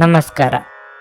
ನಮಸ್ಕಾರ.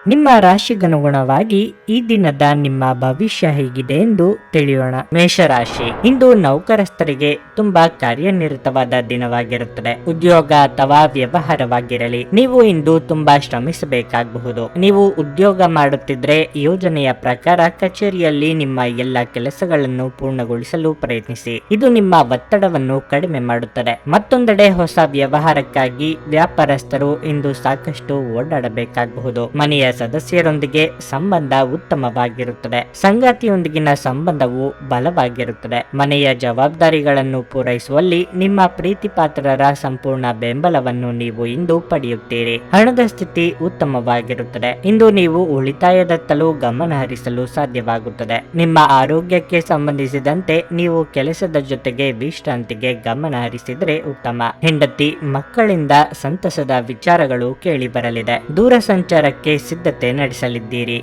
ನಿಮ್ಮ ರಾಶಿಗನುಗುಣವಾಗಿ ಈ ದಿನದ ನಿಮ್ಮ ಭವಿಷ್ಯ ಹೇಗಿದೆ ಎಂದು ತಿಳಿಯೋಣ. ಮೇಷರಾಶಿ, ಇಂದು ನೌಕರಸ್ಥರಿಗೆ ತುಂಬಾ ಕಾರ್ಯನಿರತವಾದ ದಿನವಾಗಿರುತ್ತದೆ. ಉದ್ಯೋಗ ಅಥವಾ ವ್ಯವಹಾರವಾಗಿರಲಿ, ನೀವು ಇಂದು ತುಂಬಾ ಶ್ರಮಿಸಬೇಕಾಗಬಹುದು. ನೀವು ಉದ್ಯೋಗ ಮಾಡುತ್ತಿದ್ರೆ ಯೋಜನೆಯ ಪ್ರಕಾರ ಕಚೇರಿಯಲ್ಲಿ ನಿಮ್ಮ ಎಲ್ಲ ಕೆಲಸಗಳನ್ನು ಪೂರ್ಣಗೊಳಿಸಲು ಪ್ರಯತ್ನಿಸಿ. ಇದು ನಿಮ್ಮ ಒತ್ತಡವನ್ನು ಕಡಿಮೆ ಮಾಡುತ್ತದೆ. ಮತ್ತೊಂದೆಡೆ ಹೊಸ ವ್ಯವಹಾರಕ್ಕಾಗಿ ವ್ಯಾಪಾರಸ್ಥರು ಇಂದು ಸಾಕಷ್ಟು ಓಡಾಡಬೇಕಾಗಬಹುದು. ಮನೆಯ ಸದಸ್ಯರೊಂದಿಗೆ ಸಂಬಂಧ ಉತ್ತಮವಾಗಿರುತ್ತದೆ. ಸಂಗಾತಿಯೊಂದಿಗಿನ ಸಂಬಂಧವು ಬಲವಾಗಿರುತ್ತದೆ. ಮನೆಯ ಜವಾಬ್ದಾರಿಗಳನ್ನು ಪೂರೈಸುವಲ್ಲಿ ನಿಮ್ಮ ಪ್ರೀತಿಪಾತ್ರರ ಸಂಪೂರ್ಣ ಬೆಂಬಲವನ್ನು ನೀವು ಇಂದು ಪಡೆಯುತ್ತೀರಿ. ಹಣದ ಸ್ಥಿತಿ ಉತ್ತಮವಾಗಿರುತ್ತದೆ. ಇಂದು ನೀವು ಉಳಿತಾಯದತ್ತಲೂ ಗಮನ ಹರಿಸಲು ಸಾಧ್ಯವಾಗುತ್ತದೆ. ನಿಮ್ಮ ಆರೋಗ್ಯಕ್ಕೆ ಸಂಬಂಧಿಸಿದಂತೆ ನೀವು ಕೆಲಸದ ಜೊತೆಗೆ ವಿಶ್ರಾಂತಿಗೆ ಗಮನ ಹರಿಸಿದರೆ ಉತ್ತಮ. ಹೆಂಡತಿ ಮಕ್ಕಳಿಂದ ಸಂತಸದ ವಿಚಾರಗಳು ಕೇಳಿ ಬರಲಿದೆ. ದೂರ ಸಂಚಾರಕ್ಕೆ ಸಿದ್ಧತೆ ನಡೆಸಲಿದ್ದೀರಿ.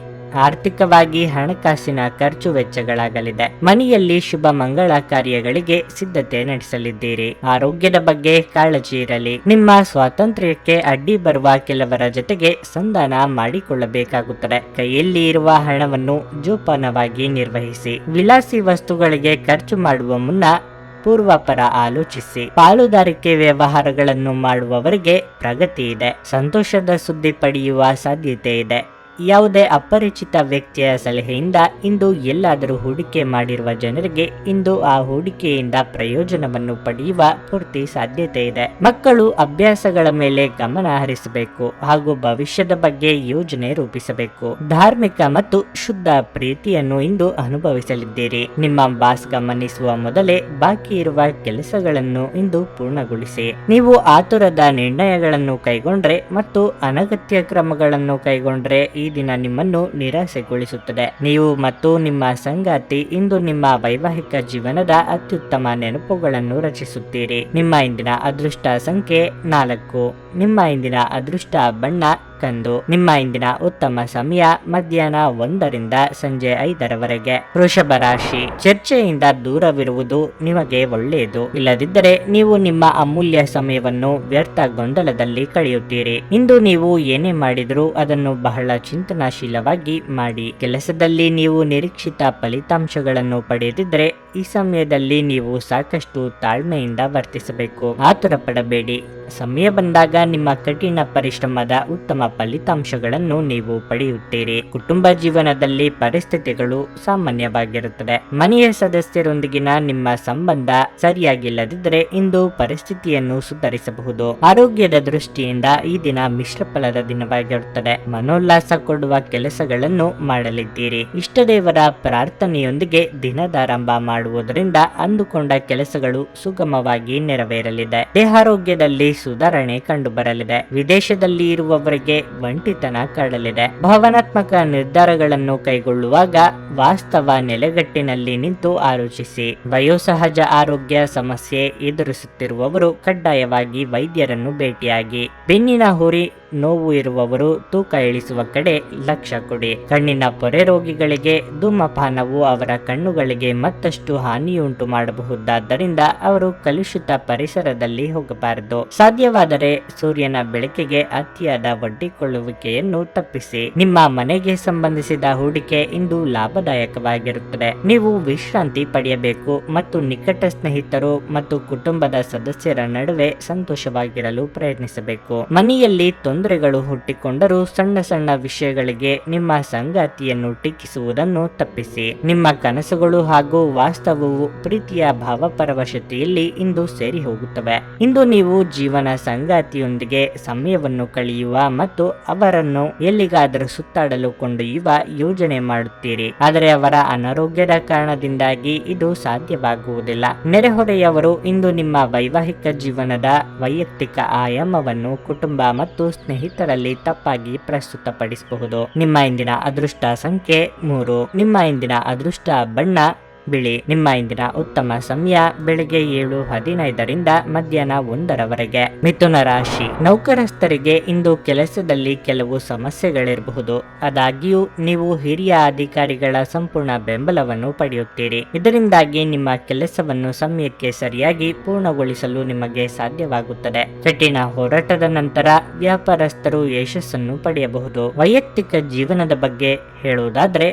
ಆರ್ಥಿಕವಾಗಿ ಹಣಕಾಸಿನ ಖರ್ಚು ವೆಚ್ಚಗಳಾಗಲಿದೆ. ಮನೆಯಲ್ಲಿ ಶುಭ ಮಂಗಳ ಕಾರ್ಯಗಳಿಗೆ ಸಿದ್ಧತೆ ನಡೆಸಲಿದ್ದೀರಿ. ಆರೋಗ್ಯದ ಬಗ್ಗೆ ಕಾಳಜಿ ಇರಲಿ. ನಿಮ್ಮ ಸ್ವಾತಂತ್ರ್ಯಕ್ಕೆ ಅಡ್ಡಿ ಬರುವ ಕೆಲವರ ಜೊತೆಗೆ ಸಂಧಾನ ಮಾಡಿಕೊಳ್ಳಬೇಕಾಗುತ್ತದೆ. ಕೈಯಲ್ಲಿ ಇರುವ ಹಣವನ್ನು ಜೋಪಾನವಾಗಿ ನಿರ್ವಹಿಸಿ. ವಿಲಾಸಿ ವಸ್ತುಗಳಿಗೆ ಖರ್ಚು ಮಾಡುವ ಮುನ್ನ ಪೂರ್ವಾಪರ ಆಲೋಚಿಸಿ. ಪಾಲುದಾರಿಕೆ ವ್ಯವಹಾರಗಳನ್ನು ಮಾಡುವವರಿಗೆ ಪ್ರಗತಿ ಇದೆ. ಸಂತೋಷದ ಸುದ್ದಿ ಪಡೆಯುವ ಸಾಧ್ಯತೆ ಇದೆ. ಯಾವುದೇ ಅಪರಿಚಿತ ವ್ಯಕ್ತಿಯ ಸಲಹೆಯಿಂದ ಇಂದು ಎಲ್ಲಾದರೂ ಹೂಡಿಕೆ ಮಾಡಿರುವ ಜನರಿಗೆ ಇಂದು ಆ ಹೂಡಿಕೆಯಿಂದ ಪ್ರಯೋಜನವನ್ನು ಪಡೆಯುವ ಪೂರ್ತಿ ಸಾಧ್ಯತೆ ಇದೆ. ಮಕ್ಕಳು ಅಭ್ಯಾಸಗಳ ಮೇಲೆ ಗಮನ ಹರಿಸಬೇಕು ಹಾಗೂ ಭವಿಷ್ಯದ ಬಗ್ಗೆ ಯೋಜನೆ ರೂಪಿಸಬೇಕು. ಧಾರ್ಮಿಕ ಮತ್ತು ಶುದ್ಧ ಪ್ರೀತಿಯನ್ನು ಇಂದು ಅನುಭವಿಸಲಿದ್ದೀರಿ. ನಿಮ್ಮ ಬಾಸ್ ಗಮನಿಸುವ ಮೊದಲೇ ಬಾಕಿ ಇರುವ ಕೆಲಸಗಳನ್ನು ಇಂದು ಪೂರ್ಣಗೊಳಿಸಿ. ನೀವು ಆತುರದ ನಿರ್ಣಯಗಳನ್ನು ಕೈಗೊಂಡ್ರೆ ಮತ್ತು ಅನಗತ್ಯ ಕ್ರಮಗಳನ್ನು ಕೈಗೊಂಡ್ರೆ ಈ ದಿನ ನಿಮ್ಮನ್ನು ನಿರಾಸೆಗೊಳಿಸುತ್ತದೆ. ನೀವು ಮತ್ತು ನಿಮ್ಮ ಸಂಗಾತಿ ಇಂದು ನಿಮ್ಮ ವೈವಾಹಿಕ ಜೀವನದ ಅತ್ಯುತ್ತಮ ನೆನಪುಗಳನ್ನು ರಚಿಸುತ್ತೀರಿ. ನಿಮ್ಮ ಇಂದಿನ ಅದೃಷ್ಟ ಸಂಖ್ಯೆ 4. ನಿಮ್ಮ ಇಂದಿನ ಅದೃಷ್ಟ ಬಣ್ಣ ಕಂದು. ನಿಮ್ಮ ಇಂದಿನ ಉತ್ತಮ ಸಮಯ ಮಧ್ಯಾಹ್ನ 1 ರಿಂದ ಸಂಜೆ 5 ವೃಷಭ ರಾಶಿ, ಚರ್ಚೆಯಿಂದ ದೂರವಿರುವುದು ನಿಮಗೆ ಒಳ್ಳೆಯದು. ಇಲ್ಲದಿದ್ದರೆ ನೀವು ನಿಮ್ಮ ಅಮೂಲ್ಯ ಸಮಯವನ್ನು ವ್ಯರ್ಥ ಗೊಂದಲದಲ್ಲಿ ಕಳೆಯುತ್ತೀರಿ. ಇಂದು ನೀವು ಏನೇ ಮಾಡಿದರೂ ಅದನ್ನು ಬಹಳ ಚಿಂತನಾಶೀಲವಾಗಿ ಮಾಡಿ. ಕೆಲಸದಲ್ಲಿ ನೀವು ನಿರೀಕ್ಷಿತ ಫಲಿತಾಂಶಗಳನ್ನು ಪಡೆಯದಿದ್ದರೆ ಈ ಸಮಯದಲ್ಲಿ ನೀವು ಸಾಕಷ್ಟು ತಾಳ್ಮೆಯಿಂದ ವರ್ತಿಸಬೇಕು. ಆತುರ ಪಡಬೇಡಿ. ಸಮಯ ಬಂದಾಗ ನಿಮ್ಮ ಕಠಿಣ ಪರಿಶ್ರಮದ ಉತ್ತಮ ಫಲಿತಾಂಶಗಳನ್ನು ನೀವು ಪಡೆಯುತ್ತೀರಿ. ಕುಟುಂಬ ಜೀವನದಲ್ಲಿ ಪರಿಸ್ಥಿತಿಗಳು ಸಾಮಾನ್ಯವಾಗಿರುತ್ತದೆ. ಮನೆಯ ಸದಸ್ಯರೊಂದಿಗಿನ ನಿಮ್ಮ ಸಂಬಂಧ ಸರಿಯಾಗಿಲ್ಲದಿದ್ದರೆ ಇಂದು ಪರಿಸ್ಥಿತಿಯನ್ನು ಸುಧಾರಿಸಬಹುದು. ಆರೋಗ್ಯದ ದೃಷ್ಟಿಯಿಂದ ಈ ದಿನ ಮಿಶ್ರ ಫಲದ ದಿನವಾಗಿರುತ್ತದೆ. ಮನೋಲ್ಲಾಸ ಕೊಡುವ ಕೆಲಸಗಳನ್ನು ಮಾಡಲಿದ್ದೀರಿ. ಇಷ್ಟದೇವರ ಪ್ರಾರ್ಥನೆಯೊಂದಿಗೆ ದಿನದಾರಂಭ ಮಾಡುವುದರಿಂದ ಅಂದುಕೊಂಡ ಕೆಲಸಗಳು ಸುಗಮವಾಗಿ ನೆರವೇರಲಿದೆ. ದೇಹಾರೋಗ್ಯದಲ್ಲಿ ಸುಧಾರಣೆ ಕಂಡು ಬರಲಿದೆ. ವಿದೇಶದಲ್ಲಿ ಇರುವವರಿಗೆ ಒಂಟಿತನ ಕಾಡಲಿದೆ. ಭಾವನಾತ್ಮಕ ನಿರ್ಧಾರಗಳನ್ನು ಕೈಗೊಳ್ಳುವಾಗ ವಾಸ್ತವ ನೆಲೆಗಟ್ಟಿನಲ್ಲಿ ನಿಂತು ಆಲೋಚಿಸಿ. ವಯೋಸಹಜ ಆರೋಗ್ಯ ಸಮಸ್ಯೆ ಎದುರಿಸುತ್ತಿರುವವರು ಕಡ್ಡಾಯವಾಗಿ ವೈದ್ಯರನ್ನು ಭೇಟಿಯಾಗಿ. ಬೆನ್ನಿನ ಹುರಿ ನೋವು ಇರುವವರು ತೂಕ ಇಳಿಸುವ ಕಡೆ ಲಕ್ಷ್ಯ ಕೊಡಿ. ಕಣ್ಣಿನ ಪೊರೆ ರೋಗಿಗಳಿಗೆ ಧೂಮಪಾನವು ಅವರ ಕಣ್ಣುಗಳಿಗೆ ಮತ್ತಷ್ಟು ಹಾನಿಯುಂಟು ಮಾಡಬಹುದಾದ್ದರಿಂದ ಅವರು ಕಲುಷಿತ ಪರಿಸರದಲ್ಲಿ ಹೋಗಬಾರದು. ಸಾಧ್ಯವಾದರೆ ಸೂರ್ಯನ ಬೆಳಕಿಗೆ ಅತಿಯಾದ ಒಡ್ಡಿಕೊಳ್ಳುವಿಕೆಯನ್ನು ತಪ್ಪಿಸಿ. ನಿಮ್ಮ ಮನೆಗೆ ಸಂಬಂಧಿಸಿದ ಹೂಡಿಕೆ ಇಂದು ಲಾಭದಾಯಕವಾಗಿರುತ್ತದೆ. ನೀವು ವಿಶ್ರಾಂತಿ ಪಡೆಯಬೇಕು ಮತ್ತು ನಿಕಟ ಸ್ನೇಹಿತರು ಮತ್ತು ಕುಟುಂಬದ ಸದಸ್ಯರ ನಡುವೆ ಸಂತೋಷವಾಗಿರಲು ಪ್ರಯತ್ನಿಸಬೇಕು. ಮನೆಯಲ್ಲಿ ತೊಂದರೆಗಳು ಹುಟ್ಟಿಕೊಂಡರೂ ಸಣ್ಣ ಸಣ್ಣ ವಿಷಯಗಳಿಗೆ ನಿಮ್ಮ ಸಂಗಾತಿಯನ್ನು ಟೀಕಿಸುವುದನ್ನು ತಪ್ಪಿಸಿ. ನಿಮ್ಮ ಕನಸುಗಳು ಹಾಗೂ ವಾಸ್ತವವು ಪ್ರೀತಿಯ ಭಾವಪರವಶತೆಯಲ್ಲಿ ಇಂದು ಸೇರಿ ಹೋಗುತ್ತವೆ. ಇಂದು ನೀವು ಜೀವನ ಸಂಗಾತಿಯೊಂದಿಗೆ ಸಮಯವನ್ನು ಕಳೆಯುವ ಮತ್ತು ಅವರನ್ನು ಎಲ್ಲಿಗಾದರೂ ಸುತ್ತಾಡಲು ಕೊಂಡೊಯ್ಯುವ ಯೋಜನೆ ಮಾಡುತ್ತೀರಿ. ಆದರೆ ಅವರ ಅನಾರೋಗ್ಯದ ಕಾರಣದಿಂದಾಗಿ ಇದು ಸಾಧ್ಯವಾಗುವುದಿಲ್ಲ. ನೆರೆಹೊರೆಯವರು ಇಂದು ನಿಮ್ಮ ವೈವಾಹಿಕ ಜೀವನದ ವೈಯಕ್ತಿಕ ಆಯಾಮವನ್ನು ಕುಟುಂಬ ಮತ್ತು ಸ್ನೇಹಿತರಲ್ಲಿ ತಪ್ಪಾಗಿ ಪ್ರಸ್ತುತಪಡಿಸಬಹುದು. ನಿಮ್ಮ ಇಂದಿನ ಅದೃಷ್ಟ ಸಂಖ್ಯೆ 3. ನಿಮ್ಮ ಇಂದಿನ ಅದೃಷ್ಟ ಬಣ್ಣ ಬಿಳಿ. ನಿಮ್ಮ ಇಂದಿನ ಉತ್ತಮ ಸಮಯ ಬೆಳಿಗ್ಗೆ 7:15ರಿಂದ ಮಧ್ಯಾಹ್ನ 1ರವರೆಗೆ. ಮಿಥುನ ರಾಶಿ, ನೌಕರಸ್ಥರಿಗೆ ಇಂದು ಕೆಲಸದಲ್ಲಿ ಕೆಲವು ಸಮಸ್ಯೆಗಳಿರಬಹುದು. ಆದಾಗ್ಯೂ ನೀವು ಹಿರಿಯ ಅಧಿಕಾರಿಗಳ ಸಂಪೂರ್ಣ ಬೆಂಬಲವನ್ನು ಪಡೆಯುತ್ತೀರಿ. ಇದರಿಂದಾಗಿ ನಿಮ್ಮ ಕೆಲಸವನ್ನು ಸಮಯಕ್ಕೆ ಸರಿಯಾಗಿ ಪೂರ್ಣಗೊಳಿಸಲು ನಿಮಗೆ ಸಾಧ್ಯವಾಗುತ್ತದೆ. ಕಠಿಣ ಹೋರಾಟದ ನಂತರ ವ್ಯಾಪಾರಸ್ಥರು ಯಶಸ್ಸನ್ನು ಪಡೆಯಬಹುದು. ವೈಯಕ್ತಿಕ ಜೀವನದ ಬಗ್ಗೆ ಹೇಳುವುದಾದ್ರೆ,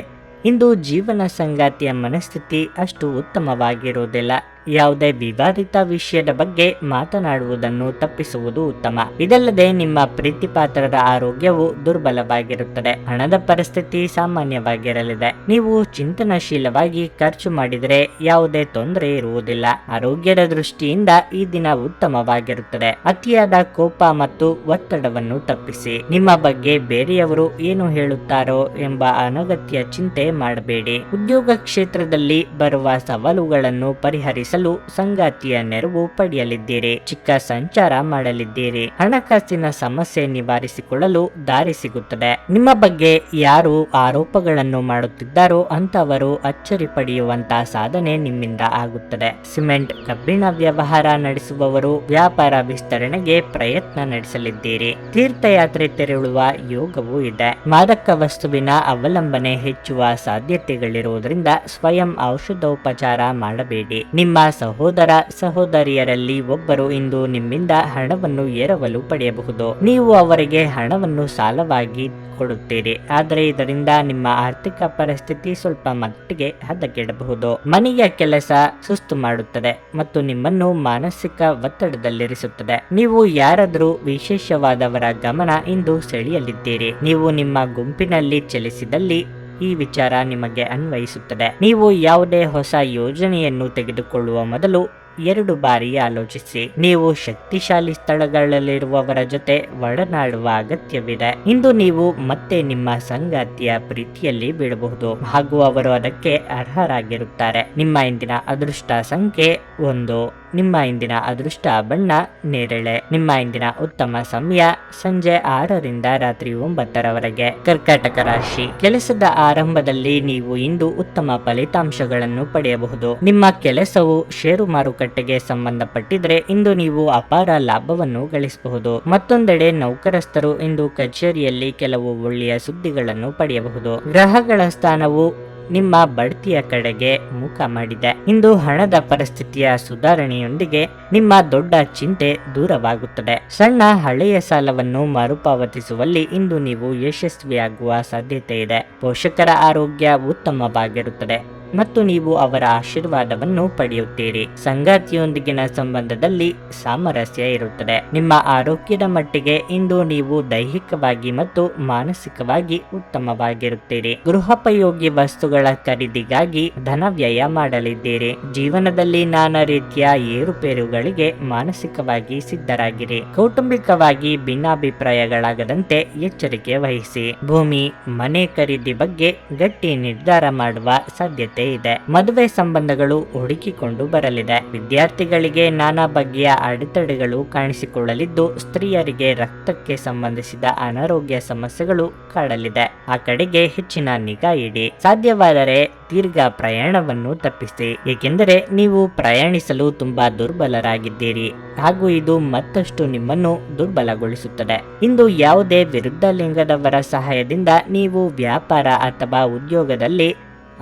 ಇಂದು ಜೀವನ ಸಂಗಾತಿಯ ಮನಸ್ಥಿತಿ ಅಷ್ಟು ಉತ್ತಮವಾಗಿರುವುದಿಲ್ಲ. ಯಾವುದೇ ವಿವಾದಿತ ವಿಷಯದ ಬಗ್ಗೆ ಮಾತನಾಡುವುದನ್ನು ತಪ್ಪಿಸುವುದು ಉತ್ತಮ. ಇದಲ್ಲದೆ ನಿಮ್ಮ ಪ್ರೀತಿಪಾತ್ರರ ಆರೋಗ್ಯವು ದುರ್ಬಲವಾಗಿರುತ್ತದೆ. ಹಣದ ಪರಿಸ್ಥಿತಿ ಸಾಮಾನ್ಯವಾಗಿರಲಿದೆ. ನೀವು ಚಿಂತನಶೀಲವಾಗಿ ಖರ್ಚು ಮಾಡಿದರೆ ಯಾವುದೇ ತೊಂದರೆ ಇರುವುದಿಲ್ಲ. ಆರೋಗ್ಯದ ದೃಷ್ಟಿಯಿಂದ ಈ ದಿನ ಉತ್ತಮವಾಗಿರುತ್ತದೆ. ಅತಿಯಾದ ಕೋಪ ಮತ್ತು ಒತ್ತಡವನ್ನು ತಪ್ಪಿಸಿ. ನಿಮ್ಮ ಬಗ್ಗೆ ಬೇರೆಯವರು ಏನು ಹೇಳುತ್ತಾರೋ ಎಂಬ ಅನಗತ್ಯ ಚಿಂತೆ ಮಾಡಬೇಡಿ. ಉದ್ಯೋಗ ಕ್ಷೇತ್ರದಲ್ಲಿ ಬರುವ ಸವಾಲುಗಳನ್ನು ಪರಿಹರಿಸಲು ಸಂಗಾತಿಯ ನೆರವು ಪಡೆಯಲಿದ್ದೀರಿ. ಚಿಕ್ಕ ಸಂಚಾರ ಮಾಡಲಿದ್ದೀರಿ. ಹಣಕಾಸಿನ ಸಮಸ್ಯೆ ನಿವಾರಿಸಿಕೊಳ್ಳಲು ದಾರಿ ಸಿಗುತ್ತದೆ. ನಿಮ್ಮ ಬಗ್ಗೆ ಯಾರು ಆರೋಪಗಳನ್ನು ಮಾಡುತ್ತಿದ್ದಾರೋ ಅಂತವರು ಅಚ್ಚರಿ ಪಡೆಯುವಂತಹ ಸಾಧನೆ ನಿಮ್ಮಿಂದ ಆಗುತ್ತದೆ. ಸಿಮೆಂಟ್ ಕಬ್ಬಿಣ ವ್ಯವಹಾರ ನಡೆಸುವವರು ವ್ಯಾಪಾರ ವಿಸ್ತರಣೆಗೆ ಪ್ರಯತ್ನ ನಡೆಸಲಿದ್ದೀರಿ. ತೀರ್ಥಯಾತ್ರೆ ತೆರಳುವ ಯೋಗವೂ ಇದೆ. ಮಾದಕ ವಸ್ತುವಿನ ಅವಲಂಬನೆ ಹೆಚ್ಚುವ ಸಾಧ್ಯತೆಗಳಿರುವುದರಿಂದ ಸ್ವಯಂ ಔಷಧೋಪಚಾರ ಮಾಡಬೇಡಿ. ನಿಮ್ಮ ಸಹೋದರ ಸಹೋದರಿಯರಲ್ಲಿ ಒಬ್ಬರು ಇಂದು ನಿಮ್ಮಿಂದ ಹಣವನ್ನು ಎರವಲು ಪಡೆಯಬಹುದು. ನೀವು ಅವರಿಗೆ ಹಣವನ್ನು ಸಾಲವಾಗಿ ಕೊಡುತ್ತೀರಿ. ಆದರೆ ಇದರಿಂದ ನಿಮ್ಮ ಆರ್ಥಿಕ ಪರಿಸ್ಥಿತಿ ಸ್ವಲ್ಪ ಮಟ್ಟಿಗೆ ಹದಗೆಡಬಹುದು. ಮನೆಯ ಕೆಲಸ ಸುಸ್ತು ಮಾಡುತ್ತದೆ ಮತ್ತು ನಿಮ್ಮನ್ನು ಮಾನಸಿಕ ಒತ್ತಡದಲ್ಲಿರಿಸುತ್ತದೆ. ನೀವು ಯಾರಾದರೂ ವಿಶೇಷವಾದವರ ಗಮನ ಇಂದು ಸೆಳೆಯಲಿದ್ದೀರಿ. ನೀವು ನಿಮ್ಮ ಗುಂಪಿನಲ್ಲಿ ಚಲಿಸಿದಲ್ಲಿ ಈ ವಿಚಾರ ನಿಮಗೆ ಅನ್ವಯಿಸುತ್ತದೆ. ನೀವು ಯಾವುದೇ ಹೊಸ ಯೋಜನೆಯನ್ನು ತೆಗೆದುಕೊಳ್ಳುವ ಮೊದಲು 2 ಬಾರಿ ಆಲೋಚಿಸಿ. ನೀವು ಶಕ್ತಿಶಾಲಿ ಸ್ಥಳಗಳಲ್ಲಿರುವವರ ಜೊತೆ ಒಡನಾಡುವ ಅಗತ್ಯವಿದೆ. ಇಂದು ನೀವು ಮತ್ತೆ ನಿಮ್ಮ ಸಂಗಾತಿಯ ಪ್ರೀತಿಯಲ್ಲಿ ಬೀಳಬಹುದು ಹಾಗೂ ಅವರು ಅದಕ್ಕೆ ಅರ್ಹರಾಗಿರುತ್ತಾರೆ. ನಿಮ್ಮ ಇಂದಿನ ಅದೃಷ್ಟ ಸಂಖ್ಯೆ 1. ನಿಮ್ಮ ಇಂದಿನ ಅದೃಷ್ಟ ಬಣ್ಣ ನೇರಳೆ. ನಿಮ್ಮ ಇಂದಿನ ಉತ್ತಮ ಸಮಯ ಸಂಜೆ 6ರಿಂದ ರಾತ್ರಿ 9ರವರೆಗೆ. ಕರ್ಕಾಟಕ ರಾಶಿ, ಕೆಲಸದ ಆರಂಭದಲ್ಲಿ ನೀವು ಇಂದು ಉತ್ತಮ ಫಲಿತಾಂಶಗಳನ್ನು ಪಡೆಯಬಹುದು. ನಿಮ್ಮ ಕೆಲಸವು ಷೇರು ಮಾರುಕಟ್ಟೆಗೆ ಸಂಬಂಧಪಟ್ಟಿದ್ರೆ ಇಂದು ನೀವು ಅಪಾರ ಲಾಭವನ್ನು ಗಳಿಸಬಹುದು. ಮತ್ತೊಂದೆಡೆ ನೌಕರಸ್ಥರು ಇಂದು ಕಚೇರಿಯಲ್ಲಿ ಕೆಲವು ಒಳ್ಳೆಯ ಸುದ್ದಿಗಳನ್ನು ಪಡೆಯಬಹುದು. ಗ್ರಹಗಳ ಸ್ಥಾನವು ನಿಮ್ಮ ಬಡ್ತಿಯ ಕಡೆಗೆ ಮುಖ ಮಾಡಿದೆ. ಇಂದು ಹಣದ ಪರಿಸ್ಥಿತಿಯ ಸುಧಾರಣೆಯೊಂದಿಗೆ ನಿಮ್ಮ ದೊಡ್ಡ ಚಿಂತೆ ದೂರವಾಗುತ್ತದೆ. ಸಣ್ಣ ಹಳೆಯ ಸಾಲವನ್ನು ಮರುಪಾವತಿಸುವಲ್ಲಿ ಇಂದು ನೀವು ಯಶಸ್ವಿಯಾಗುವ ಸಾಧ್ಯತೆ ಇದೆ. ಪೋಷಕರ ಆರೋಗ್ಯ ಉತ್ತಮವಾಗಿರುತ್ತದೆ ಮತ್ತು ನೀವು ಅವರ ಆಶೀರ್ವಾದವನ್ನು ಪಡೆಯುತ್ತೀರಿ. ಸಂಗಾತಿಯೊಂದಿಗಿನ ಸಂಬಂಧದಲ್ಲಿ ಸಾಮರಸ್ಯ ಇರುತ್ತದೆ. ನಿಮ್ಮ ಆರೋಗ್ಯದ ಮಟ್ಟಿಗೆ ಇಂದು ನೀವು ದೈಹಿಕವಾಗಿ ಮತ್ತು ಮಾನಸಿಕವಾಗಿ ಉತ್ತಮವಾಗಿರುತ್ತೀರಿ. ಗೃಹೋಪಯೋಗಿ ವಸ್ತುಗಳ ಖರೀದಿಗಾಗಿ ಧನ ವ್ಯಯ ಮಾಡಲಿದ್ದೀರಿ. ಜೀವನದಲ್ಲಿ ನಾನಾ ರೀತಿಯ ಏರುಪೇರುಗಳಿಗೆ ಮಾನಸಿಕವಾಗಿ ಸಿದ್ಧರಾಗಿರಿ. ಕೌಟುಂಬಿಕವಾಗಿ ಭಿನ್ನಾಭಿಪ್ರಾಯಗಳಾಗದಂತೆ ಎಚ್ಚರಿಕೆ ವಹಿಸಿ. ಭೂಮಿ ಮನೆ ಖರೀದಿ ಬಗ್ಗೆ ಗಟ್ಟಿ ನಿರ್ಧಾರ ಮಾಡುವ ಸಾಧ್ಯತೆ ಇದೆ. ಮದುವೆ ಸಂಬಂಧಗಳು ಹುಡುಕಿಕೊಂಡು ಬರಲಿದೆ. ವಿದ್ಯಾರ್ಥಿಗಳಿಗೆ ನಾನಾ ಬಗೆಯ ಅಡೆತಡೆಗಳು ಕಾಣಿಸಿಕೊಳ್ಳಲಿದ್ದು, ಸ್ತ್ರೀಯರಿಗೆ ರಕ್ತಕ್ಕೆ ಸಂಬಂಧಿಸಿದ ಅನಾರೋಗ್ಯ ಸಮಸ್ಯೆಗಳು ಕಾಡಲಿದೆ. ಆ ಕಡೆಗೆ ಹೆಚ್ಚಿನ ನಿಗಾ ಇಡಿ. ಸಾಧ್ಯವಾದರೆ ದೀರ್ಘ ಪ್ರಯಾಣವನ್ನು ತಪ್ಪಿಸಿ, ಏಕೆಂದರೆ ನೀವು ಪ್ರಯಾಣಿಸಲು ತುಂಬಾ ದುರ್ಬಲರಾಗಿದ್ದೀರಿ ಹಾಗೂ ಇದು ಮತ್ತಷ್ಟು ನಿಮ್ಮನ್ನು ದುರ್ಬಲಗೊಳಿಸುತ್ತದೆ. ಇಂದು ಯಾವುದೇ ವಿರುದ್ಧ ಲಿಂಗದವರ ಸಹಾಯದಿಂದ ನೀವು ವ್ಯಾಪಾರ ಅಥವಾ ಉದ್ಯೋಗದಲ್ಲಿ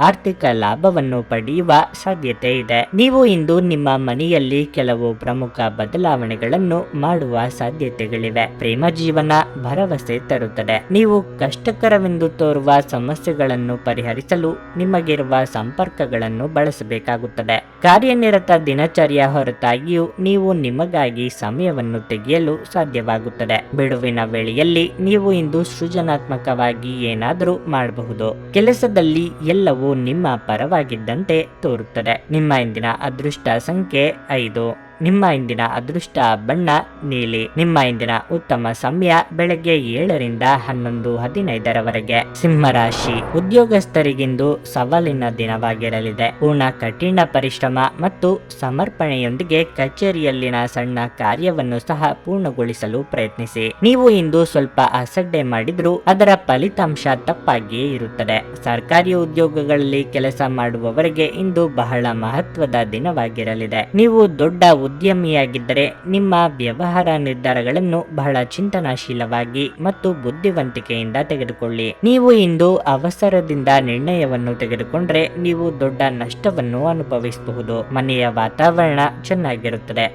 ಆರ್ಥಿಕ ಲಾಭವನ್ನು ಪಡೆಯುವ ಸಾಧ್ಯತೆ ಇದೆ. ನೀವು ಇಂದು ನಿಮ್ಮ ಮನೆಯಲ್ಲಿ ಕೆಲವು ಪ್ರಮುಖ ಬದಲಾವಣೆಗಳನ್ನು ಮಾಡುವ ಸಾಧ್ಯತೆಗಳಿವೆ. ಪ್ರೇಮ ಜೀವನ ಭರವಸೆ ತರುತ್ತದೆ. ನೀವು ಕಷ್ಟಕರವೆಂದು ತೋರುವ ಸಮಸ್ಯೆಗಳನ್ನು ಪರಿಹರಿಸಲು ನಿಮಗಿರುವ ಸಂಪರ್ಕಗಳನ್ನು ಬಳಸಬೇಕಾಗುತ್ತದೆ. ಕಾರ್ಯನಿರತ ದಿನಚರಿಯ ಹೊರತಾಗಿಯೂ ನೀವು ನಿಮಗಾಗಿ ಸಮಯವನ್ನು ತೆಗೆಯಲು ಸಾಧ್ಯವಾಗುತ್ತದೆ. ಬಿಡುವಿನ ವೇಳೆಯಲ್ಲಿ ನೀವು ಇಂದು ಸೃಜನಾತ್ಮಕವಾಗಿ ಏನಾದರೂ ಮಾಡಬಹುದು. ಕೆಲಸದಲ್ಲಿ ಎಲ್ಲವೂ ನಿಮ್ಮ ಪರವಾಗಿದ್ದಂತೆ ತೋರುತ್ತದೆ. ನಿಮ್ಮ ಇಂದಿನ ಅದೃಷ್ಟ ಸಂಖ್ಯೆ 5. ನಿಮ್ಮ ಇಂದಿನ ಅದೃಷ್ಟ ಬಣ್ಣ ನೀಲಿ. ನಿಮ್ಮ ಇಂದಿನ ಉತ್ತಮ ಸಮಯ ಬೆಳಗ್ಗೆ 7ರಿಂದ 11:15 ಸಿಂಹರಾಶಿ, ಉದ್ಯೋಗಸ್ಥರಿಗಿಂದು ಸವಾಲಿನ ದಿನವಾಗಿರಲಿದೆ. ಪೂರ್ಣ ಕಠಿಣ ಪರಿಶ್ರಮ ಮತ್ತು ಸಮರ್ಪಣೆಯೊಂದಿಗೆ ಕಚೇರಿಯಲ್ಲಿನ ಸಣ್ಣ ಕಾರ್ಯವನ್ನು ಸಹ ಪೂರ್ಣಗೊಳಿಸಲು ಪ್ರಯತ್ನಿಸಿ. ನೀವು ಇಂದು ಸ್ವಲ್ಪ ಅಸಡ್ಡೆ ಮಾಡಿದ್ರೂ ಅದರ ಫಲಿತಾಂಶ ತಪ್ಪಾಗಿಯೇ ಇರುತ್ತದೆ. ಸರ್ಕಾರಿ ಉದ್ಯೋಗಗಳಲ್ಲಿ ಕೆಲಸ ಮಾಡುವವರಿಗೆ ಇಂದು ಬಹಳ ಮಹತ್ವದ ದಿನವಾಗಿರಲಿದೆ. ನೀವು ದೊಡ್ಡ ಉದ್ಯಮಿಯಾಗಿದ್ದರೆ ನಿಮ್ಮ ವ್ಯವಹಾರ ನಿರ್ಧಾರಗಳನ್ನು ಬಹಳ ಚಿಂತನಾಶೀಲವಾಗಿ ಮತ್ತು ಬುದ್ಧಿವಂತಿಕೆಯಿಂದ ತೆಗೆದುಕೊಳ್ಳಿ. ನೀವು ಇಂದು ಅವಸರದಿಂದ ನಿರ್ಣಯವನ್ನು ತೆಗೆದುಕೊಂಡ್ರೆ ನೀವು ದೊಡ್ಡ ನಷ್ಟವನ್ನು ಅನುಭವಿಸಬಹುದು. ಮನೆಯ ವಾತಾವರಣ ಚೆನ್ನಾಗಿರುತ್ತದೆ.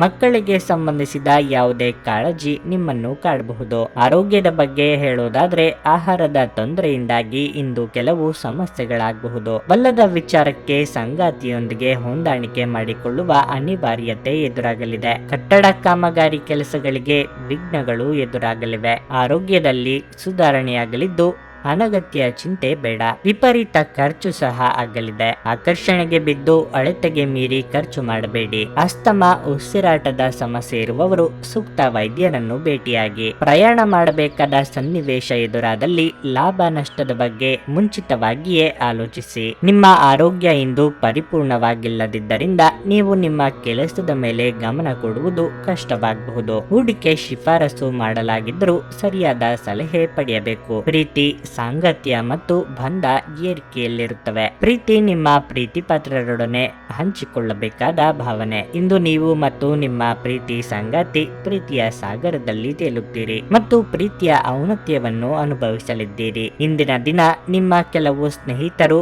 ಮಕ್ಕಳಿಗೆ ಸಂಬಂಧಿಸಿದ ಯಾವುದೇ ಕಾಳಜಿ ನಿಮ್ಮನ್ನು ಕಾಡಬಹುದು. ಆರೋಗ್ಯದ ಬಗ್ಗೆ ಹೇಳೋದಾದ್ರೆ ಆಹಾರದ ತೊಂದರೆಯಿಂದಾಗಿ ಇಂದು ಕೆಲವು ಸಮಸ್ಯೆಗಳಾಗಬಹುದು. ಬಲ್ಲದ ವಿಚಾರಕ್ಕೆ ಸಂಗಾತಿಯೊಂದಿಗೆ ಹೊಂದಾಣಿಕೆ ಮಾಡಿಕೊಳ್ಳುವ ಅನಿವಾರ್ಯತೆ ಎದುರಾಗಲಿದೆ. ಕಟ್ಟಡ ಕಾಮಗಾರಿ ಕೆಲಸಗಳಿಗೆ ವಿಘ್ನಗಳು ಎದುರಾಗಲಿವೆ. ಆರೋಗ್ಯದಲ್ಲಿ ಸುಧಾರಣೆಯಾಗಲಿದ್ದು ಅನಗತ್ಯ ಚಿಂತೆ ಬೇಡ. ವಿಪರೀತ ಖರ್ಚು ಸಹ ಆಗಲಿದೆ. ಆಕರ್ಷಣೆಗೆ ಬಿದ್ದು ಅಳತೆಗೆ ಮೀರಿ ಖರ್ಚು ಮಾಡಬೇಡಿ. ಅಸ್ತಮ, ಉಸಿರಾಟದ ಸಮಸ್ಯೆ ಇರುವವರು ಸೂಕ್ತ ವೈದ್ಯರನ್ನು ಭೇಟಿಯಾಗಿ. ಪ್ರಯಾಣ ಮಾಡಬೇಕಾದ ಸನ್ನಿವೇಶ ಎದುರಾದಲ್ಲಿ ಲಾಭ ನಷ್ಟದ ಬಗ್ಗೆ ಮುಂಚಿತವಾಗಿಯೇ ಆಲೋಚಿಸಿ. ನಿಮ್ಮ ಆರೋಗ್ಯ ಇಂದು ಪರಿಪೂರ್ಣವಾಗಿಲ್ಲದಿದ್ದರಿಂದ ನೀವು ನಿಮ್ಮ ಕೆಲಸದ ಮೇಲೆ ಗಮನ ಕೊಡುವುದು ಕಷ್ಟವಾಗಬಹುದು. ಹೂಡಿಕೆ ಶಿಫಾರಸು ಮಾಡಲಾಗಿದ್ದರೂ ಸರಿಯಾದ ಸಲಹೆ ಪಡೆಯಬೇಕು. ಪ್ರೀತಿ, ಸಾಂಗತ್ಯ ಮತ್ತು ಬಂಧ ಏರಿಕೆಯಲ್ಲಿರುತ್ತವೆ. ಪ್ರೀತಿ ನಿಮ್ಮ ಪ್ರೀತಿ ಪಾತ್ರರೊಡನೆ ಹಂಚಿಕೊಳ್ಳಬೇಕಾದ ಭಾವನೆ. ಇಂದು ನೀವು ಮತ್ತು ನಿಮ್ಮ ಪ್ರೀತಿ ಸಂಗಾತಿ ಪ್ರೀತಿಯ ಸಾಗರದಲ್ಲಿ ತೇಲುತ್ತೀರಿ ಮತ್ತು ಪ್ರೀತಿಯ ಔನ್ನತ್ಯವನ್ನು ಅನುಭವಿಸಲಿದ್ದೀರಿ. ಇಂದಿನ ದಿನ ನಿಮ್ಮ ಕೆಲವು ಸ್ನೇಹಿತರು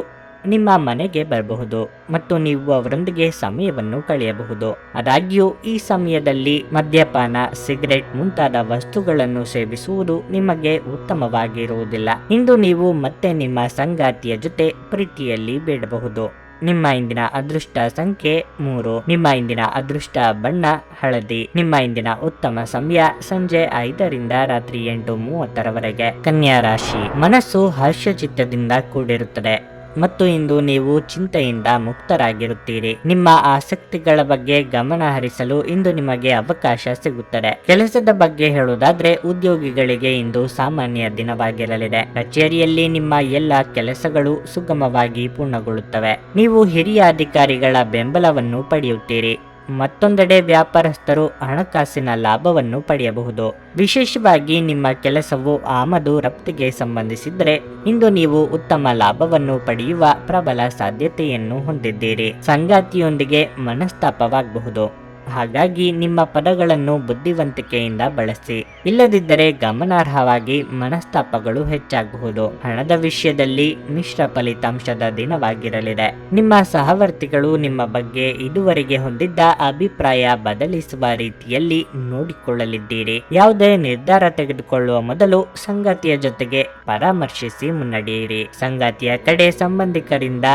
ನಿಮ್ಮ ಮನೆಗೆ ಬರಬಹುದು ಮತ್ತು ನೀವು ಅವರೊಂದಿಗೆ ಸಮಯವನ್ನು ಕಳೆಯಬಹುದು. ಆದಾಗ್ಯೂ ಈ ಸಮಯದಲ್ಲಿ ಮದ್ಯಪಾನ, ಸಿಗರೆಟ್ ಮುಂತಾದ ವಸ್ತುಗಳನ್ನು ಸೇವಿಸುವುದು ನಿಮಗೆ ಉತ್ತಮವಾಗಿರುವುದಿಲ್ಲ. ಇಂದು ನೀವು ಮತ್ತೆ ನಿಮ್ಮ ಸಂಗಾತಿಯ ಜೊತೆ ಪ್ರೀತಿಯಲ್ಲಿ ಬೇಡಬಹುದು. ನಿಮ್ಮ ಇಂದಿನ ಅದೃಷ್ಟ ಸಂಖ್ಯೆ 3. ನಿಮ್ಮ ಇಂದಿನ ಅದೃಷ್ಟ ಬಣ್ಣ ಹಳದಿ. ನಿಮ್ಮ ಇಂದಿನ ಉತ್ತಮ ಸಮಯ ಸಂಜೆ 5ರಿಂದ ರಾತ್ರಿ 8:30 ಕನ್ಯಾ ರಾಶಿ, ಮನಸ್ಸು ಹರ್ಷಚಿತ್ತದಿಂದ ಕೂಡಿರುತ್ತದೆ ಮತ್ತು ಇಂದು ನೀವು ಚಿಂತೆಯಿಂದ ಮುಕ್ತರಾಗಿರುತ್ತೀರಿ. ನಿಮ್ಮ ಆಸಕ್ತಿಗಳ ಬಗ್ಗೆ ಗಮನ ಹರಿಸಲು ಇಂದು ನಿಮಗೆ ಅವಕಾಶ ಸಿಗುತ್ತದೆ. ಕೆಲಸದ ಬಗ್ಗೆ ಹೇಳುವುದಾದ್ರೆ ಉದ್ಯೋಗಿಗಳಿಗೆ ಇಂದು ಸಾಮಾನ್ಯ ದಿನವಾಗಿರಲಿದೆ. ಕಚೇರಿಯಲ್ಲಿ ನಿಮ್ಮ ಎಲ್ಲ ಕೆಲಸಗಳು ಸುಗಮವಾಗಿ ಪೂರ್ಣಗೊಳ್ಳುತ್ತವೆ. ನೀವು ಹಿರಿಯ ಅಧಿಕಾರಿಗಳ ಬೆಂಬಲವನ್ನು ಪಡೆಯುತ್ತೀರಿ. ಮತ್ತೊಂದೆಡೆ ವ್ಯಾಪಾರಸ್ಥರು ಹಣಕಾಸಿನ ಲಾಭವನ್ನು ಪಡೆಯಬಹುದು. ವಿಶೇಷವಾಗಿ ನಿಮ್ಮ ಕೆಲಸವು ಆಮದು ರಫ್ತಿಗೆ ಸಂಬಂಧಿಸಿದರೆ ಇಂದು ನೀವು ಉತ್ತಮ ಲಾಭವನ್ನು ಪಡೆಯುವ ಪ್ರಬಲ ಸಾಧ್ಯತೆಯನ್ನು ಹೊಂದಿದ್ದೀರಿ. ಸಂಗಾತಿಯೊಂದಿಗೆ ಮನಸ್ತಾಪವಾಗಬಹುದು. ಹಾಗಾಗಿ ನಿಮ್ಮ ಪದಗಳನ್ನು ಬುದ್ಧಿವಂತಿಕೆಯಿಂದ ಬಳಸಿ. ಇಲ್ಲದಿದ್ದರೆ ಗಮನಾರ್ಹವಾಗಿ ಮನಸ್ತಾಪಗಳು ಹೆಚ್ಚಾಗಬಹುದು. ಹಣದ ವಿಷಯದಲ್ಲಿ ಮಿಶ್ರ ಫಲಿತಾಂಶದ ದಿನವಾಗಿರಲಿದೆ. ನಿಮ್ಮ ಸಹವರ್ತಿಗಳು ನಿಮ್ಮ ಬಗ್ಗೆ ಇದುವರೆಗೆ ಹೊಂದಿದ್ದ ಅಭಿಪ್ರಾಯ ಬದಲಿಸುವ ರೀತಿಯಲ್ಲಿ ನೋಡಿಕೊಳ್ಳಲಿದ್ದೀರಿ. ಯಾವುದೇ ನಿರ್ಧಾರ ತೆಗೆದುಕೊಳ್ಳುವ ಮೊದಲು ಸಂಗಾತಿಯ ಜೊತೆಗೆ ಪರಾಮರ್ಶಿಸಿ ಮುನ್ನಡೆಯಿರಿ. ಸಂಗಾತಿಯ ಕಡೆ ಸಂಬಂಧಿಕರಿಂದ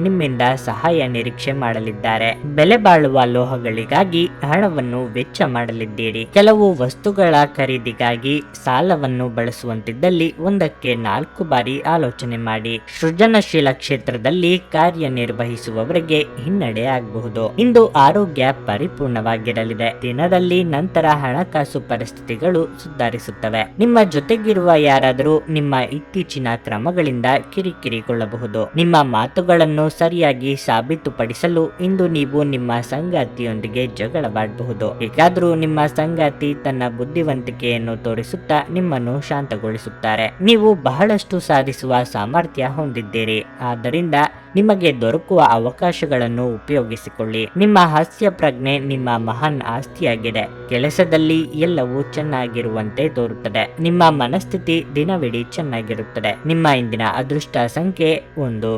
ನಿಮ್ಮಿಂದ ಸಹಾಯ ನಿರೀಕ್ಷೆ ಮಾಡಲಿದ್ದಾರೆ. ಬೆಲೆ ಬಾಳುವ ಲೋಹಗಳಿಗಾಗಿ ಹಣವನ್ನು ವೆಚ್ಚ ಮಾಡಲಿದ್ದೀರಿ. ಕೆಲವು ವಸ್ತುಗಳ ಖರೀದಿಗಾಗಿ ಸಾಲವನ್ನು ಬಳಸುವಂತಿದ್ದಲ್ಲಿ ಒಂದಕ್ಕೆ 4 ಬಾರಿ ಆಲೋಚನೆ ಮಾಡಿ. ಸೃಜನಶೀಲ ಕ್ಷೇತ್ರದಲ್ಲಿ ಕಾರ್ಯನಿರ್ವಹಿಸುವವರಿಗೆ ಹಿನ್ನಡೆ ಆಗಬಹುದು. ಇಂದು ಆರೋಗ್ಯ ಪರಿಪೂರ್ಣವಾಗಿರಲಿದೆ. ದಿನದಲ್ಲಿ ನಂತರ ಹಣಕಾಸು ಪರಿಸ್ಥಿತಿಗಳು ಸುಧಾರಿಸುತ್ತವೆ. ನಿಮ್ಮ ಜೊತೆಗಿರುವ ಯಾರಾದರೂ ನಿಮ್ಮ ಇತ್ತೀಚಿನ ಕ್ರಮಗಳಿಂದ ಕಿರಿಕಿರಿಗೊಳ್ಳಬಹುದು. ನಿಮ್ಮ ಮಾತುಗಳನ್ನು ಸರಿಯಾಗಿ ಸಾಬೀತುಪಡಿಸಲು ಇಂದು ನೀವು ನಿಮ್ಮ ಸಂಗಾತಿಯೊಂದಿಗೆ ಜಗಳವಾಡಬಹುದು. ಹೇಗಾದರೂ ನಿಮ್ಮ ಸಂಗಾತಿ ತನ್ನ ಬುದ್ಧಿವಂತಿಕೆಯನ್ನು ತೋರಿಸುತ್ತಾ ನಿಮ್ಮನ್ನು ಶಾಂತಗೊಳಿಸುತ್ತಾರೆ. ನೀವು ಬಹಳಷ್ಟು ಸಾಧಿಸುವ ಸಾಮರ್ಥ್ಯ ಹೊಂದಿದ್ದೀರಿ. ಆದ್ದರಿಂದ ನಿಮಗೆ ದೊರಕುವ ಅವಕಾಶಗಳನ್ನು ಉಪಯೋಗಿಸಿಕೊಳ್ಳಿ. ನಿಮ್ಮ ಹಾಸ್ಯ ಪ್ರಜ್ಞೆ ನಿಮ್ಮ ಮಹಾನ್ ಆಸ್ತಿಯಾಗಿದೆ. ಕೆಲಸದಲ್ಲಿ ಎಲ್ಲವೂ ಚೆನ್ನಾಗಿರುವಂತೆ ತೋರುತ್ತದೆ. ನಿಮ್ಮ ಮನಸ್ಥಿತಿ ದಿನವಿಡೀ ಚೆನ್ನಾಗಿರುತ್ತದೆ. ನಿಮ್ಮ ಇಂದಿನ ಅದೃಷ್ಟ ಸಂಖ್ಯೆ 1.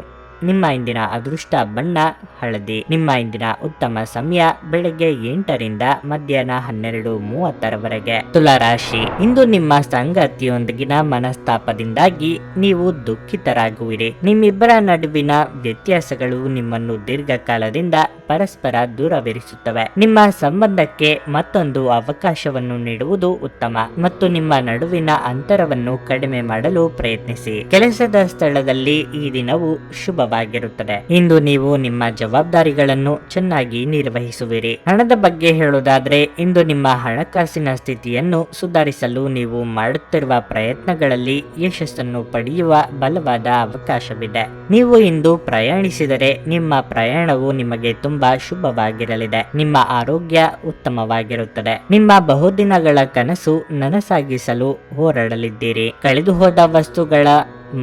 ನಿಮ್ಮ ಇಂದಿನ ಅದೃಷ್ಟ ಬಣ್ಣ ಹಳದಿ. ನಿಮ್ಮ ಇಂದಿನ ಉತ್ತಮ ಸಮಯ ಬೆಳಗ್ಗೆ 8ರಿಂದ ಮಧ್ಯಾಹ್ನ 12:30 ತುಲಾರಾಶಿ, ಇಂದು ನಿಮ್ಮ ಸಂಗಾತಿಯೊಂದಿಗಿನ ಮನಸ್ತಾಪದಿಂದಾಗಿ ನೀವು ದುಃಖಿತರಾಗುವಿರಿ. ನಿಮ್ಮಿಬ್ಬರ ನಡುವಿನ ವ್ಯತ್ಯಾಸಗಳು ನಿಮ್ಮನ್ನು ದೀರ್ಘಕಾಲದಿಂದ ಪರಸ್ಪರ ದೂರವಿರಿಸುತ್ತವೆ. ನಿಮ್ಮ ಸಂಬಂಧಕ್ಕೆ ಮತ್ತೊಂದು ಅವಕಾಶವನ್ನು ನೀಡುವುದು ಉತ್ತಮ ಮತ್ತು ನಿಮ್ಮ ನಡುವಿನ ಅಂತರವನ್ನು ಕಡಿಮೆ ಮಾಡಲು ಪ್ರಯತ್ನಿಸಿ. ಕೆಲಸದ ಸ್ಥಳದಲ್ಲಿ ಈ ದಿನವು ಶುಭವಾಗಿರುತ್ತದೆ. ಇಂದು ನೀವು ನಿಮ್ಮ ಜವಾಬ್ದಾರಿಗಳನ್ನು ಚೆನ್ನಾಗಿ ನಿರ್ವಹಿಸುವಿರಿ. ಹಣದ ಬಗ್ಗೆ ಹೇಳುವುದಾದ್ರೆ, ಇಂದು ನಿಮ್ಮ ಹಣಕಾಸಿನ ಸ್ಥಿತಿಯನ್ನು ಸುಧಾರಿಸಲು ನೀವು ಮಾಡುತ್ತಿರುವ ಪ್ರಯತ್ನಗಳಲ್ಲಿ ಯಶಸ್ಸನ್ನು ಪಡೆಯುವ ಬಲವಾದ ಅವಕಾಶವಿದೆ. ನೀವು ಇಂದು ಪ್ರಯಾಣಿಸಿದರೆ ನಿಮ್ಮ ಪ್ರಯಾಣವು ನಿಮಗೆ ತುಂಬಾ ಶುಭವಾಗಿರಲಿದೆ. ನಿಮ್ಮ ಆರೋಗ್ಯ ಉತ್ತಮವಾಗಿರುತ್ತದೆ. ನಿಮ್ಮ ಬಹುದಿನಗಳ ಕನಸು ನನಸಾಗಿಸಲು ಹೋರಾಡಲಿದ್ದೀರಿ. ಕಳೆದು ಹೋದ ವಸ್ತುಗಳ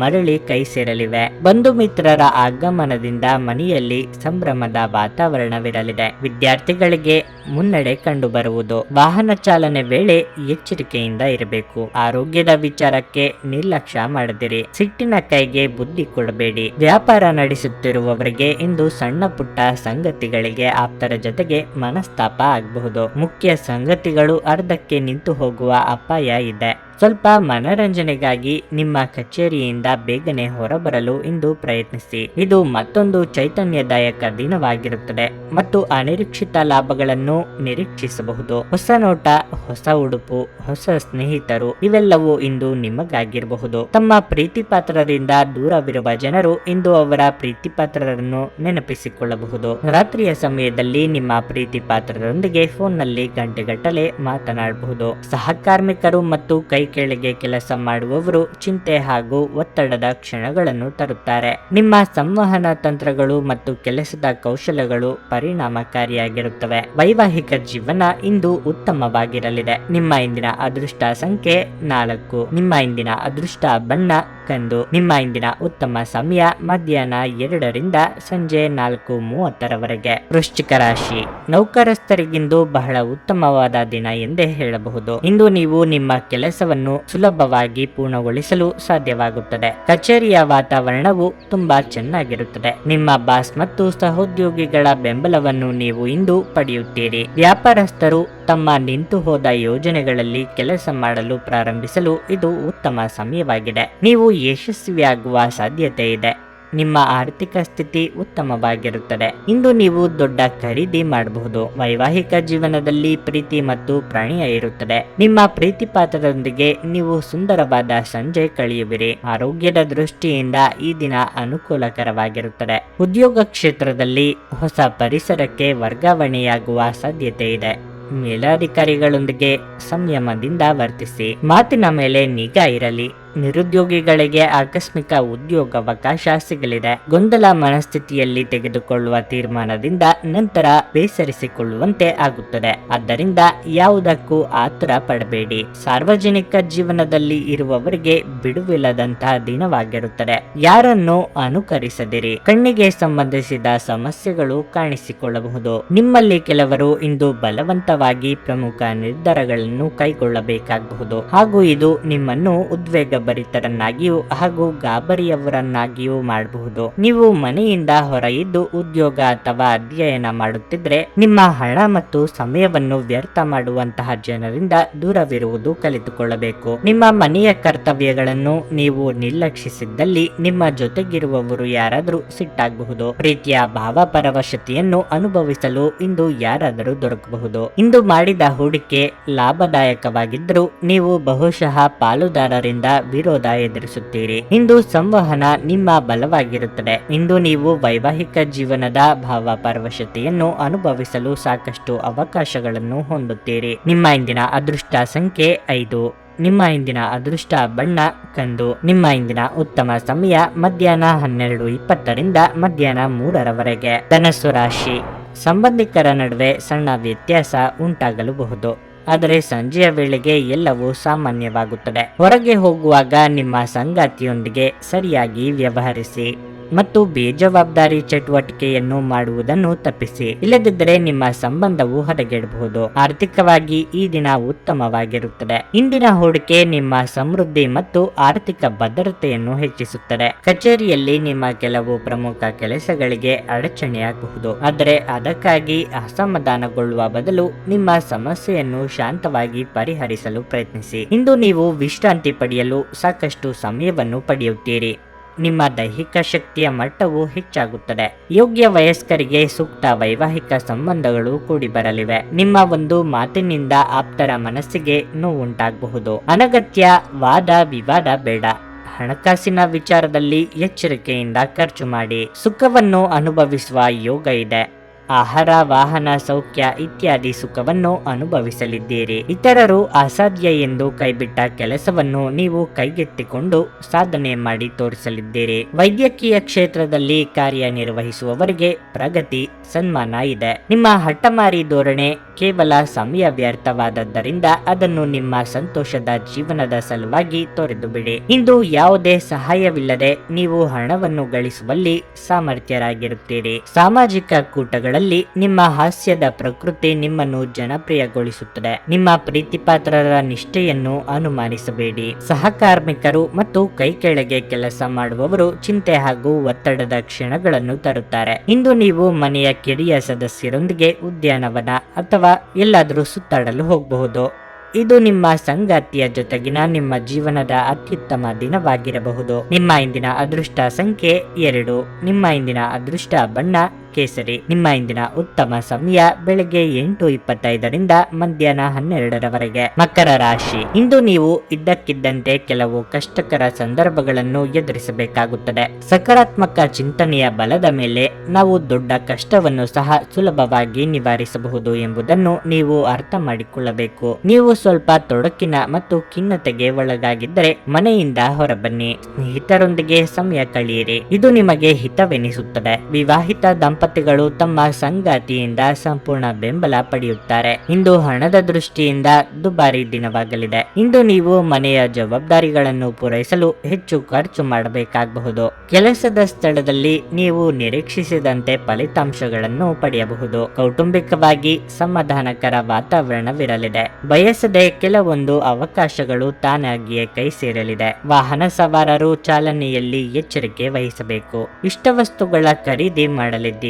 ಮರಳಿ ಕೈ ಸೇರಲಿವೆ. ಬಂಧು ಮಿತ್ರರ ಆಗಮನದಿಂದ ಮನೆಯಲ್ಲಿ ಸಂಭ್ರಮದ ವಾತಾವರಣವಿರಲಿದೆ. ವಿದ್ಯಾರ್ಥಿಗಳಿಗೆ ಮುನ್ನಡೆ ಕಂಡುಬರುವುದು. ವಾಹನ ಚಾಲನೆ ವೇಳೆ ಎಚ್ಚರಿಕೆಯಿಂದ ಇರಬೇಕು. ಆರೋಗ್ಯದ ವಿಚಾರಕ್ಕೆ ನಿರ್ಲಕ್ಷ್ಯ ಮಾಡದಿರಿ. ಸಿಟ್ಟಿನ ಕೈಗೆ ಬುದ್ಧಿ ಕೊಡಬೇಡಿ. ವ್ಯಾಪಾರ ನಡೆಸುತ್ತಿರುವವರಿಗೆ ಇಂದು ಸಣ್ಣ ಪುಟ್ಟ ಸಂಗತಿಗಳಿಗೆ ಆಪ್ತರ ಜೊತೆಗೆ ಮನಸ್ತಾಪ ಆಗಬಹುದು. ಮುಖ್ಯ ಸಂಗತಿಗಳು ಅರ್ಧಕ್ಕೆ ನಿಂತು ಹೋಗುವ ಅಪಾಯ ಇದೆ. ಸ್ವಲ್ಪ ಮನರಂಜನೆಗಾಗಿ ನಿಮ್ಮ ಕಚೇರಿಯಿಂದ ಬೇಗನೆ ಹೊರಬರಲು ಇಂದು ಪ್ರಯತ್ನಿಸಿ. ಇದು ಮತ್ತೊಂದು ಚೈತನ್ಯದಾಯಕ ದಿನವಾಗಿರುತ್ತದೆ ಮತ್ತು ಅನಿರೀಕ್ಷಿತ ಲಾಭಗಳನ್ನು ನಿರೀಕ್ಷಿಸಬಹುದು. ಹೊಸ ನೋಟ, ಹೊಸ ಉಡುಪು, ಹೊಸ ಸ್ನೇಹಿತರು ಇವೆಲ್ಲವೂ ಇಂದು ನಿಮಗಾಗಿರಬಹುದು. ತಮ್ಮ ಪ್ರೀತಿಪಾತ್ರರಿಂದ ದೂರವಿರುವ ಜನರು ಇಂದು ಅವರ ಪ್ರೀತಿಪಾತ್ರರನ್ನು ನೆನಪಿಸಿಕೊಳ್ಳಬಹುದು. ರಾತ್ರಿಯ ಸಮಯದಲ್ಲಿ ನಿಮ್ಮ ಪ್ರೀತಿಪಾತ್ರರೊಂದಿಗೆ ಫೋನ್ನಲ್ಲಿ ಗಂಟೆಗಟ್ಟಲೆ ಮಾತನಾಡಬಹುದು. ಸಹಕಾರ್ಮಿಕರು ಮತ್ತು ಕೈ ಕೆಳಗೆ ಕೆಲಸ ಮಾಡುವವರು ಚಿಂತೆ ಹಾಗೂ ಒತ್ತಡದ ಕ್ಷಣಗಳನ್ನು ತರುತ್ತಾರೆ. ನಿಮ್ಮ ಸಂವಹನ ತಂತ್ರಗಳು ಮತ್ತು ಕೆಲಸದ ಕೌಶಲ್ಯಗಳು ಪರಿಣಾಮಕಾರಿಯಾಗಿರುತ್ತವೆ. ವೈವಾಹಿಕ ಜೀವನ ಇಂದು ಉತ್ತಮವಾಗಿರಲಿದೆ. ನಿಮ್ಮ ಇಂದಿನ ಅದೃಷ್ಟ ಸಂಖ್ಯೆ 4. ನಿಮ್ಮ ಇಂದಿನ ಅದೃಷ್ಟ ಬಣ್ಣ ಕಂದು. ನಿಮ್ಮ ಇಂದಿನ ಉತ್ತಮ ಸಮಯ ಮಧ್ಯಾಹ್ನ 2 ರಿಂದ ಸಂಜೆ 4:30 ವೃಶ್ಚಿಕ ರಾಶಿ. ನೌಕರಸ್ಥರಿಗಿಂದು ಬಹಳ ಉತ್ತಮವಾದ ದಿನ ಎಂದೇ ಹೇಳಬಹುದು. ಇಂದು ನೀವು ನಿಮ್ಮ ಕೆಲಸವನ್ನು ಸುಲಭವಾಗಿ ಪೂರ್ಣಗೊಳಿಸಲು ಸಾಧ್ಯವಾಗುತ್ತದೆ. ಕಚೇರಿಯ ವಾತಾವರಣವು ತುಂಬಾ ಚೆನ್ನಾಗಿರುತ್ತದೆ. ನಿಮ್ಮ ಬಾಸ್ ಮತ್ತು ಸಹೋದ್ಯೋಗಿಗಳ ಬೆಂಬಲವನ್ನು ನೀವು ಇಂದು ಪಡೆಯುತ್ತೀರಿ. ವ್ಯಾಪಾರಸ್ಥರು ತಮ್ಮ ನಿಂತು ಹೋದ ಯೋಜನೆಗಳಲ್ಲಿ ಕೆಲಸ ಮಾಡಲು ಪ್ರಾರಂಭಿಸಲು ಇದು ಉತ್ತಮ ಸಮಯವಾಗಿದೆ. ನೀವು ಯಶಸ್ವಿಯಾಗುವ ಸಾಧ್ಯತೆ ಇದೆ. ನಿಮ್ಮ ಆರ್ಥಿಕ ಸ್ಥಿತಿ ಉತ್ತಮವಾಗಿರುತ್ತದೆ. ಇಂದು ನೀವು ದೊಡ್ಡ ಖರೀದಿ ಮಾಡಬಹುದು. ವೈವಾಹಿಕ ಜೀವನದಲ್ಲಿ ಪ್ರೀತಿ ಮತ್ತು ಪ್ರಣಯ ಇರುತ್ತದೆ. ನಿಮ್ಮ ಪ್ರೀತಿಪಾತ್ರರೊಂದಿಗೆ ನೀವು ಸುಂದರವಾದ ಸಂಜೆ ಕಳೆಯುವಿರಿ. ಆರೋಗ್ಯದ ದೃಷ್ಟಿಯಿಂದ ಈ ದಿನ ಅನುಕೂಲಕರವಾಗಿರುತ್ತದೆ. ಉದ್ಯೋಗ ಕ್ಷೇತ್ರದಲ್ಲಿ ಹೊಸ ಪರಿಸರಕ್ಕೆ ವರ್ಗಾವಣೆಯಾಗುವ ಸಾಧ್ಯತೆ ಇದೆ. ಮೇಲಾಧಿಕಾರಿಗಳೊಂದಿಗೆ ಸಂಯಮದಿಂದ ವರ್ತಿಸಿ. ಮಾತಿನ ಮೇಲೆ ನಿಗಾ ಇರಲಿ. ನಿರುದ್ಯೋಗಿಗಳಿಗೆ ಆಕಸ್ಮಿಕ ಉದ್ಯೋಗಾವಕಾಶ ಸಿಗಲಿದೆ. ಗೊಂದಲ ಮನಸ್ಥಿತಿಯಲ್ಲಿ ತೆಗೆದುಕೊಳ್ಳುವ ತೀರ್ಮಾನದಿಂದ ನಂತರ ಬೇಸರಿಸಿಕೊಳ್ಳುವಂತೆ ಆಗುತ್ತದೆ. ಆದ್ದರಿಂದ ಯಾವುದಕ್ಕೂ ಆತುರ ಪಡಬೇಡಿ. ಸಾರ್ವಜನಿಕ ಜೀವನದಲ್ಲಿ ಇರುವವರಿಗೆ ಬಿಡುವಿಲ್ಲದಂತಹ ದಿನವಾಗಿರುತ್ತದೆ. ಯಾರನ್ನು ಅನುಕರಿಸದಿರಿ. ಕಣ್ಣಿಗೆ ಸಂಬಂಧಿಸಿದ ಸಮಸ್ಯೆಗಳು ಕಾಣಿಸಿಕೊಳ್ಳಬಹುದು. ನಿಮ್ಮಲ್ಲಿ ಕೆಲವರು ಇಂದು ಬಲವಂತವಾಗಿ ಪ್ರಮುಖ ನಿರ್ಧಾರಗಳನ್ನು ಕೈಗೊಳ್ಳಬೇಕಾಗಬಹುದು ಹಾಗೂ ಇದು ನಿಮ್ಮನ್ನು ಉದ್ವೇಗಭರಿತರನ್ನಾಗಿಯೂ ಹಾಗೂ ಗಾಬರಿಯವರನ್ನಾಗಿಯೂ ಮಾಡಬಹುದು. ನೀವು ಮನೆಯಿಂದ ಹೊರಯಿದ್ದು ಉದ್ಯೋಗ ಅಥವಾ ಅಧ್ಯಯನ ಮಾಡುತ್ತಿದ್ರೆ ನಿಮ್ಮ ಹಣ ಮತ್ತು ಸಮಯವನ್ನು ವ್ಯರ್ಥ ಮಾಡುವಂತಹ ಜನರಿಂದ ದೂರವಿರುವುದು ಕಲಿತುಕೊಳ್ಳಬೇಕು. ನಿಮ್ಮ ಮನೆಯ ಕರ್ತವ್ಯಗಳನ್ನು ನೀವು ನಿರ್ಲಕ್ಷಿಸಿದ್ದಲ್ಲಿ ನಿಮ್ಮ ಜೊತೆಗಿರುವವರು ಯಾರಾದರೂ ಸಿಟ್ಟಾಗಬಹುದು. ಪ್ರೀತಿಯ ಭಾವಪರವಶತೆಯನ್ನು ಅನುಭವಿಸಲು ಇಂದು ಯಾರಾದರೂ ದೊರಕಬಹುದು. ಇಂದು ಮಾಡಿದ ಹೂಡಿಕೆ ಲಾಭದಾಯಕವಾಗಿದ್ದರೂ ನೀವು ಬಹುಶಃ ಪಾಲುದಾರರಿಂದ ವಿರೋಧ ಎದುರಿಸುತ್ತೀರಿ. ಇಂದು ಸಂವಹನ ನಿಮ್ಮ ಬಲವಾಗಿರುತ್ತದೆ. ಇಂದು ನೀವು ವೈವಾಹಿಕ ಜೀವನದ ಭಾವಪರವಶತೆಯನ್ನು ಅನುಭವಿಸಲು ಸಾಕಷ್ಟು ಅವಕಾಶಗಳನ್ನು ಹೊಂದುತ್ತೀರಿ. ನಿಮ್ಮ ಇಂದಿನ ಅದೃಷ್ಟ ಸಂಖ್ಯೆ 5. ನಿಮ್ಮ ಇಂದಿನ ಅದೃಷ್ಟ ಬಣ್ಣ ಕಂದು. ನಿಮ್ಮ ಇಂದಿನ ಉತ್ತಮ ಸಮಯ ಮಧ್ಯಾಹ್ನ 12:20 ರಿಂದ ಮಧ್ಯಾಹ್ನ 3:00 ಧನಸ್ಸು ರಾಶಿ. ಸಂಬಂಧಿಕರ ನಡುವೆ ಸಣ್ಣ ವ್ಯತ್ಯಾಸ ಉಂಟಾಗಲೂಬಹುದು. ಆದರೆ ಸಂಜೆಯ ವೇಳೆಗೆ ಎಲ್ಲವೂ ಸಾಮಾನ್ಯವಾಗುತ್ತದೆ. ಹೊರಗೆ ಹೋಗುವಾಗ ನಿಮ್ಮ ಸಂಗಾತಿಯೊಂದಿಗೆ ಸರಿಯಾಗಿ ವ್ಯವಹರಿಸಿ ಮತ್ತು ಬೇಜವಾಬ್ದಾರಿ ಚಟುವಟಿಕೆಯನ್ನು ಮಾಡುವುದನ್ನು ತಪ್ಪಿಸಿ. ಇಲ್ಲದಿದ್ದರೆ ನಿಮ್ಮ ಸಂಬಂಧವು ಹದಗೆಡಬಹುದು. ಆರ್ಥಿಕವಾಗಿ ಈ ದಿನ ಉತ್ತಮವಾಗಿರುತ್ತದೆ. ಇಂದಿನ ಹೂಡಿಕೆ ನಿಮ್ಮ ಸಮೃದ್ಧಿ ಮತ್ತು ಆರ್ಥಿಕ ಭದ್ರತೆಯನ್ನು ಹೆಚ್ಚಿಸುತ್ತದೆ. ಕಚೇರಿಯಲ್ಲಿ ನಿಮ್ಮ ಕೆಲವು ಪ್ರಮುಖ ಕೆಲಸಗಳಿಗೆ ಅಡಚಣೆಯಾಗಬಹುದು. ಆದರೆ ಅದಕ್ಕಾಗಿ ಅಸಮಾಧಾನಗೊಳ್ಳುವ ಬದಲು ನಿಮ್ಮ ಸಮಸ್ಯೆಯನ್ನು ಶಾಂತವಾಗಿ ಪರಿಹರಿಸಲು ಪ್ರಯತ್ನಿಸಿ. ಇಂದು ನೀವು ವಿಶ್ರಾಂತಿ ಪಡೆಯಲು ಸಾಕಷ್ಟು ಸಮಯವನ್ನು ಪಡೆಯುತ್ತೀರಿ. ನಿಮ್ಮ ದೈಹಿಕ ಶಕ್ತಿಯ ಮಟ್ಟವು ಹೆಚ್ಚಾಗುತ್ತದೆ. ಯೋಗ್ಯ ವಯಸ್ಕರಿಗೆ ಸೂಕ್ತ ವೈವಾಹಿಕ ಸಂಬಂಧಗಳು ಕೂಡಿ ಬರಲಿವೆ. ನಿಮ್ಮ ಒಂದು ಮಾತಿನಿಂದ ಆಪ್ತರ ಮನಸ್ಸಿಗೆ ನೋವುಂಟಾಗಬಹುದು. ಅನಗತ್ಯ ವಾದ ವಿವಾದ ಬೇಡ. ಹಣಕಾಸಿನ ವಿಚಾರದಲ್ಲಿ ಎಚ್ಚರಿಕೆಯಿಂದ ಖರ್ಚು ಮಾಡಿ. ಸುಖವನ್ನು ಅನುಭವಿಸುವ ಯೋಗ ಇದೆ. ಆಹಾರ, ವಾಹನ, ಸೌಖ್ಯ ಇತ್ಯಾದಿ ಸುಖವನ್ನು ಅನುಭವಿಸಲಿದ್ದೀರಿ. ಇತರರು ಅಸಾಧ್ಯ ಎಂದು ಕೈಬಿಟ್ಟ ಕೆಲಸವನ್ನು ನೀವು ಕೈಗೆತ್ತಿಕೊಂಡು ಸಾಧನೆ ಮಾಡಿ ತೋರಿಸಲಿದ್ದೀರಿ. ವೈದ್ಯಕೀಯ ಕ್ಷೇತ್ರದಲ್ಲಿ ಕಾರ್ಯನಿರ್ವಹಿಸುವವರಿಗೆ ಪ್ರಗತಿ, ಸನ್ಮಾನ ಇದೆ. ನಿಮ್ಮ ಹಠಮಾರಿ ಧೋರಣೆ ಕೇವಲ ಸಮಯ ವ್ಯರ್ಥವಾದದ್ದರಿಂದ ಅದನ್ನು ನಿಮ್ಮ ಸಂತೋಷದ ಜೀವನದ ಸಲುವಾಗಿ ತೊರೆದು ಬಿಡಿ. ಇಂದು ಯಾವುದೇ ಸಹಾಯವಿಲ್ಲದೆ ನೀವು ಹಣವನ್ನು ಗಳಿಸುವಲ್ಲಿ ಸಾಮರ್ಥ್ಯರಾಗಿರುತ್ತೀರಿ. ಸಾಮಾಜಿಕ ಕೂಟಗಳಲ್ಲಿ ನಿಮ್ಮ ಹಾಸ್ಯದ ಪ್ರಕೃತಿ ನಿಮ್ಮನ್ನು ಜನಪ್ರಿಯಗೊಳಿಸುತ್ತದೆ. ನಿಮ್ಮ ಪ್ರೀತಿಪಾತ್ರರ ನಿಷ್ಠೆಯನ್ನು ಅನುಮಾನಿಸಬೇಡಿ. ಸಹಕಾರ್ಮಿಕರು ಮತ್ತು ಕೈ ಕೆಳಗೆ ಕೆಲಸ ಮಾಡುವವರು ಚಿಂತೆ ಹಾಗೂ ಒತ್ತಡದ ಕ್ಷಣಗಳನ್ನು ತರುತ್ತಾರೆ. ಇಂದು ನೀವು ಮನೆಯ ಕಿರಿಯ ಸದಸ್ಯರೊಂದಿಗೆ ಉದ್ಯಾನವನ ಅಥವಾ ಎಲ್ಲಾದರೂ ಸುತ್ತಾಡಲು ಹೋಗಬಹುದು. ಇದು ನಿಮ್ಮ ಸಂಗಾತಿಯ ಜೊತೆಗಿನ ನಿಮ್ಮ ಜೀವನದ ಅತ್ಯುತ್ತಮ ದಿನವಾಗಿರಬಹುದು. ನಿಮ್ಮ ಇಂದಿನ ಅದೃಷ್ಟ ಸಂಖ್ಯೆ 2. ನಿಮ್ಮ ಇಂದಿನ ಅದೃಷ್ಟ ಬಣ್ಣ ಕೇಸರಿ. ನಿಮ್ಮ ಇಂದಿನ ಉತ್ತಮ ಸಮಯ ಬೆಳಗ್ಗೆ 8:25ರಿಂದ ಮಧ್ಯಾಹ್ನ 12ರವರೆಗೆ. ಮಕರ ರಾಶಿ. ಇಂದು ನೀವು ಇದ್ದಕ್ಕಿದ್ದಂತೆ ಕೆಲವು ಕಷ್ಟಕರ ಸಂದರ್ಭಗಳನ್ನು ಎದುರಿಸಬೇಕಾಗುತ್ತದೆ. ಸಕಾರಾತ್ಮಕ ಚಿಂತನೆಯ ಬಲದ ಮೇಲೆ ನಾವು ದೊಡ್ಡ ಕಷ್ಟವನ್ನು ಸಹ ಸುಲಭವಾಗಿ ನಿವಾರಿಸಬಹುದು ಎಂಬುದನ್ನು ನೀವು ಅರ್ಥ ಮಾಡಿಕೊಳ್ಳಬೇಕು. ನೀವು ಸ್ವಲ್ಪ ತೊಡಕಿನ ಮತ್ತು ಖಿನ್ನತೆಗೆ ಒಳಗಾಗಿದ್ದರೆ ಮನೆಯಿಂದ ಹೊರಬನ್ನಿ. ಸ್ನೇಹಿತರೊಂದಿಗೆ ಸಮಯ ಕಳೆಯಿರಿ. ಇದು ನಿಮಗೆ ಹಿತವೆನಿಸುತ್ತದೆ. ವಿವಾಹಿತ ದಂಪತಿಗಳು ತಮ್ಮ ಸಂಗಾತಿಯಿಂದ ಸಂಪೂರ್ಣ ಬೆಂಬಲ ಪಡೆಯುತ್ತಾರೆ. ಇಂದು ಹಣದ ದೃಷ್ಟಿಯಿಂದ ದುಬಾರಿ ದಿನವಾಗಲಿದೆ. ಇಂದು ನೀವು ಮನೆಯ ಜವಾಬ್ದಾರಿಗಳನ್ನು ಪೂರೈಸಲು ಹೆಚ್ಚು ಖರ್ಚು ಮಾಡಬೇಕಾಗಬಹುದು. ಕೆಲಸದ ಸ್ಥಳದಲ್ಲಿ ನೀವು ನಿರೀಕ್ಷಿಸಿದಂತೆ ಫಲಿತಾಂಶಗಳನ್ನು ಪಡೆಯಬಹುದು. ಕೌಟುಂಬಿಕವಾಗಿ ಸಮಾಧಾನಕರ ವಾತಾವರಣವಿರಲಿದೆ. ಬಯಸದೆ ಕೆಲವೊಂದು ಅವಕಾಶಗಳು ತಾನಾಗಿಯೇ ಕೈ ಸೇರಲಿದೆ. ವಾಹನ ಸವಾರರು ಚಾಲನೆಯಲ್ಲಿ ಎಚ್ಚರಿಕೆ ವಹಿಸಬೇಕು. ಇಷ್ಟವಸ್ತುಗಳ ಖರೀದಿ ಮಾಡಲಿದ್ದೀರಿ.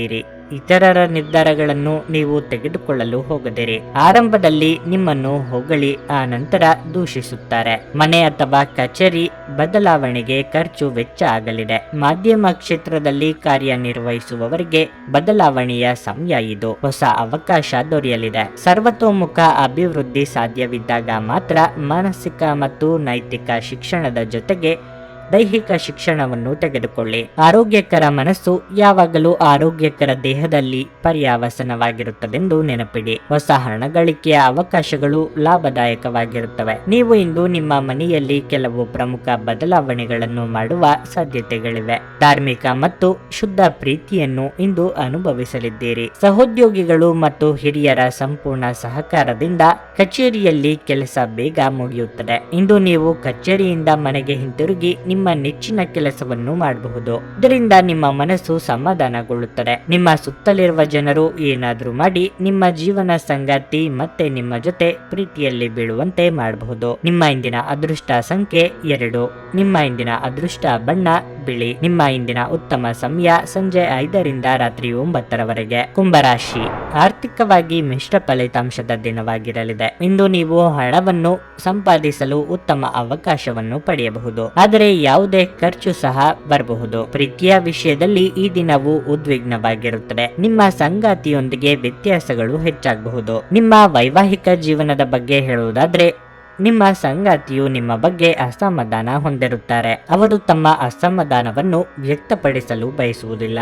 ಇತರರ ನಿರ್ಧಾರಗಳನ್ನು ನೀವು ತೆಗೆದುಕೊಳ್ಳಲು ಹೋಗದಿರಿ. ಆರಂಭದಲ್ಲಿ ನಿಮ್ಮನ್ನು ಹೊಗಳಿ ಆ ನಂತರ ದೂಷಿಸುತ್ತಾರೆ. ಮನೆ ಅಥವಾ ಕಚೇರಿ ಬದಲಾವಣೆಗೆ ಖರ್ಚು ವೆಚ್ಚ ಆಗಲಿದೆ. ಮಾಧ್ಯಮ ಕ್ಷೇತ್ರದಲ್ಲಿ ಕಾರ್ಯನಿರ್ವಹಿಸುವವರಿಗೆ ಬದಲಾವಣೆಯ ಸಮಯ ಇದು. ಹೊಸ ಅವಕಾಶ ದೊರೆಯಲಿದೆ. ಸರ್ವತೋಮುಖ ಅಭಿವೃದ್ಧಿ ಸಾಧ್ಯವಿದ್ದಾಗ ಮಾತ್ರ ಮಾನಸಿಕ ಮತ್ತು ನೈತಿಕ ಶಿಕ್ಷಣದ ಜೊತೆಗೆ ದೈಹಿಕ ಶಿಕ್ಷಣವನ್ನು ತೆಗೆದುಕೊಳ್ಳಿ. ಆರೋಗ್ಯಕರ ಮನಸ್ಸು ಯಾವಾಗಲೂ ಆರೋಗ್ಯಕರ ದೇಹದಲ್ಲಿ ಪರ್ಯಾವಸನವಾಗಿರುತ್ತದೆಂದು ನೆನಪಿಡಿ. ಹೊಸ ಹಣ ಗಳಿಕೆಯ ಅವಕಾಶಗಳು ಲಾಭದಾಯಕವಾಗಿರುತ್ತವೆ. ನೀವು ಇಂದು ನಿಮ್ಮ ಮನೆಯಲ್ಲಿ ಕೆಲವು ಪ್ರಮುಖ ಬದಲಾವಣೆಗಳನ್ನು ಮಾಡುವ ಸಾಧ್ಯತೆಗಳಿವೆ. ಧಾರ್ಮಿಕ ಮತ್ತು ಶುದ್ಧ ಪ್ರೀತಿಯನ್ನು ಇಂದು ಅನುಭವಿಸಲಿದ್ದೀರಿ. ಸಹೋದ್ಯೋಗಿಗಳು ಮತ್ತು ಹಿರಿಯರ ಸಂಪೂರ್ಣ ಸಹಕಾರದಿಂದ ಕಚೇರಿಯಲ್ಲಿ ಕೆಲಸ ಬೇಗ ಮುಗಿಯುತ್ತದೆ. ಇಂದು ನೀವು ಕಚೇರಿಯಿಂದ ಮನೆಗೆ ಹಿಂತಿರುಗಿ ನಿಮ್ಮ ನೆಚ್ಚಿನ ಕೆಲಸವನ್ನು ಮಾಡಬಹುದು. ಇದರಿಂದ ನಿಮ್ಮ ಮನಸ್ಸು ಸಮಾಧಾನಗೊಳ್ಳುತ್ತದೆ. ನಿಮ್ಮ ಸುತ್ತಲಿರುವ ಜನರು ಏನಾದರೂ ಮಾಡಿ ನಿಮ್ಮ ಜೀವನ ಸಂಗಾತಿ ಮತ್ತೆ ನಿಮ್ಮ ಜೊತೆ ಪ್ರೀತಿಯಲ್ಲಿ ಬೀಳುವಂತೆ ಮಾಡಬಹುದು. ನಿಮ್ಮ ಇಂದಿನ ಅದೃಷ್ಟ ಸಂಖ್ಯೆ 2. ನಿಮ್ಮ ಇಂದಿನ ಅದೃಷ್ಟ ಬಣ್ಣ ಬಿಳಿ. ನಿಮ್ಮ ಇಂದಿನ ಉತ್ತಮ ಸಮಯ ಸಂಜೆ 5ರಿಂದ ರಾತ್ರಿ 9ರವರೆಗೆ. ಕುಂಭರಾಶಿ. ಆರ್ಥಿಕವಾಗಿ ಮಿಶ್ರ ಫಲಿತಾಂಶದ ದಿನವಾಗಿರಲಿದೆ. ಇಂದು ನೀವು ಹಣವನ್ನು ಸಂಪಾದಿಸಲು ಉತ್ತಮ ಅವಕಾಶವನ್ನು ಪಡೆಯಬಹುದು. ಆದರೆ ಯಾವುದೇ ಖರ್ಚು ಸಹ ಬರಬಹುದು. ಪ್ರೀತಿಯ ವಿಷಯದಲ್ಲಿ ಈ ದಿನವು ಉದ್ವಿಗ್ನವಾಗಿರುತ್ತದೆ. ನಿಮ್ಮ ಸಂಗಾತಿಯೊಂದಿಗೆ ವ್ಯತ್ಯಾಸಗಳು ಹೆಚ್ಚಾಗಬಹುದು. ನಿಮ್ಮ ವೈವಾಹಿಕ ಜೀವನದ ಬಗ್ಗೆ ಹೇಳುವುದಾದ್ರೆ, ನಿಮ್ಮ ಸಂಗಾತಿಯು ನಿಮ್ಮ ಬಗ್ಗೆ ಅಸಮಾಧಾನ ಹೊಂದಿರುತ್ತಾರೆ. ಅವರು ತಮ್ಮ ಅಸಮಾಧಾನವನ್ನು ವ್ಯಕ್ತಪಡಿಸಲು ಬಯಸುವುದಿಲ್ಲ.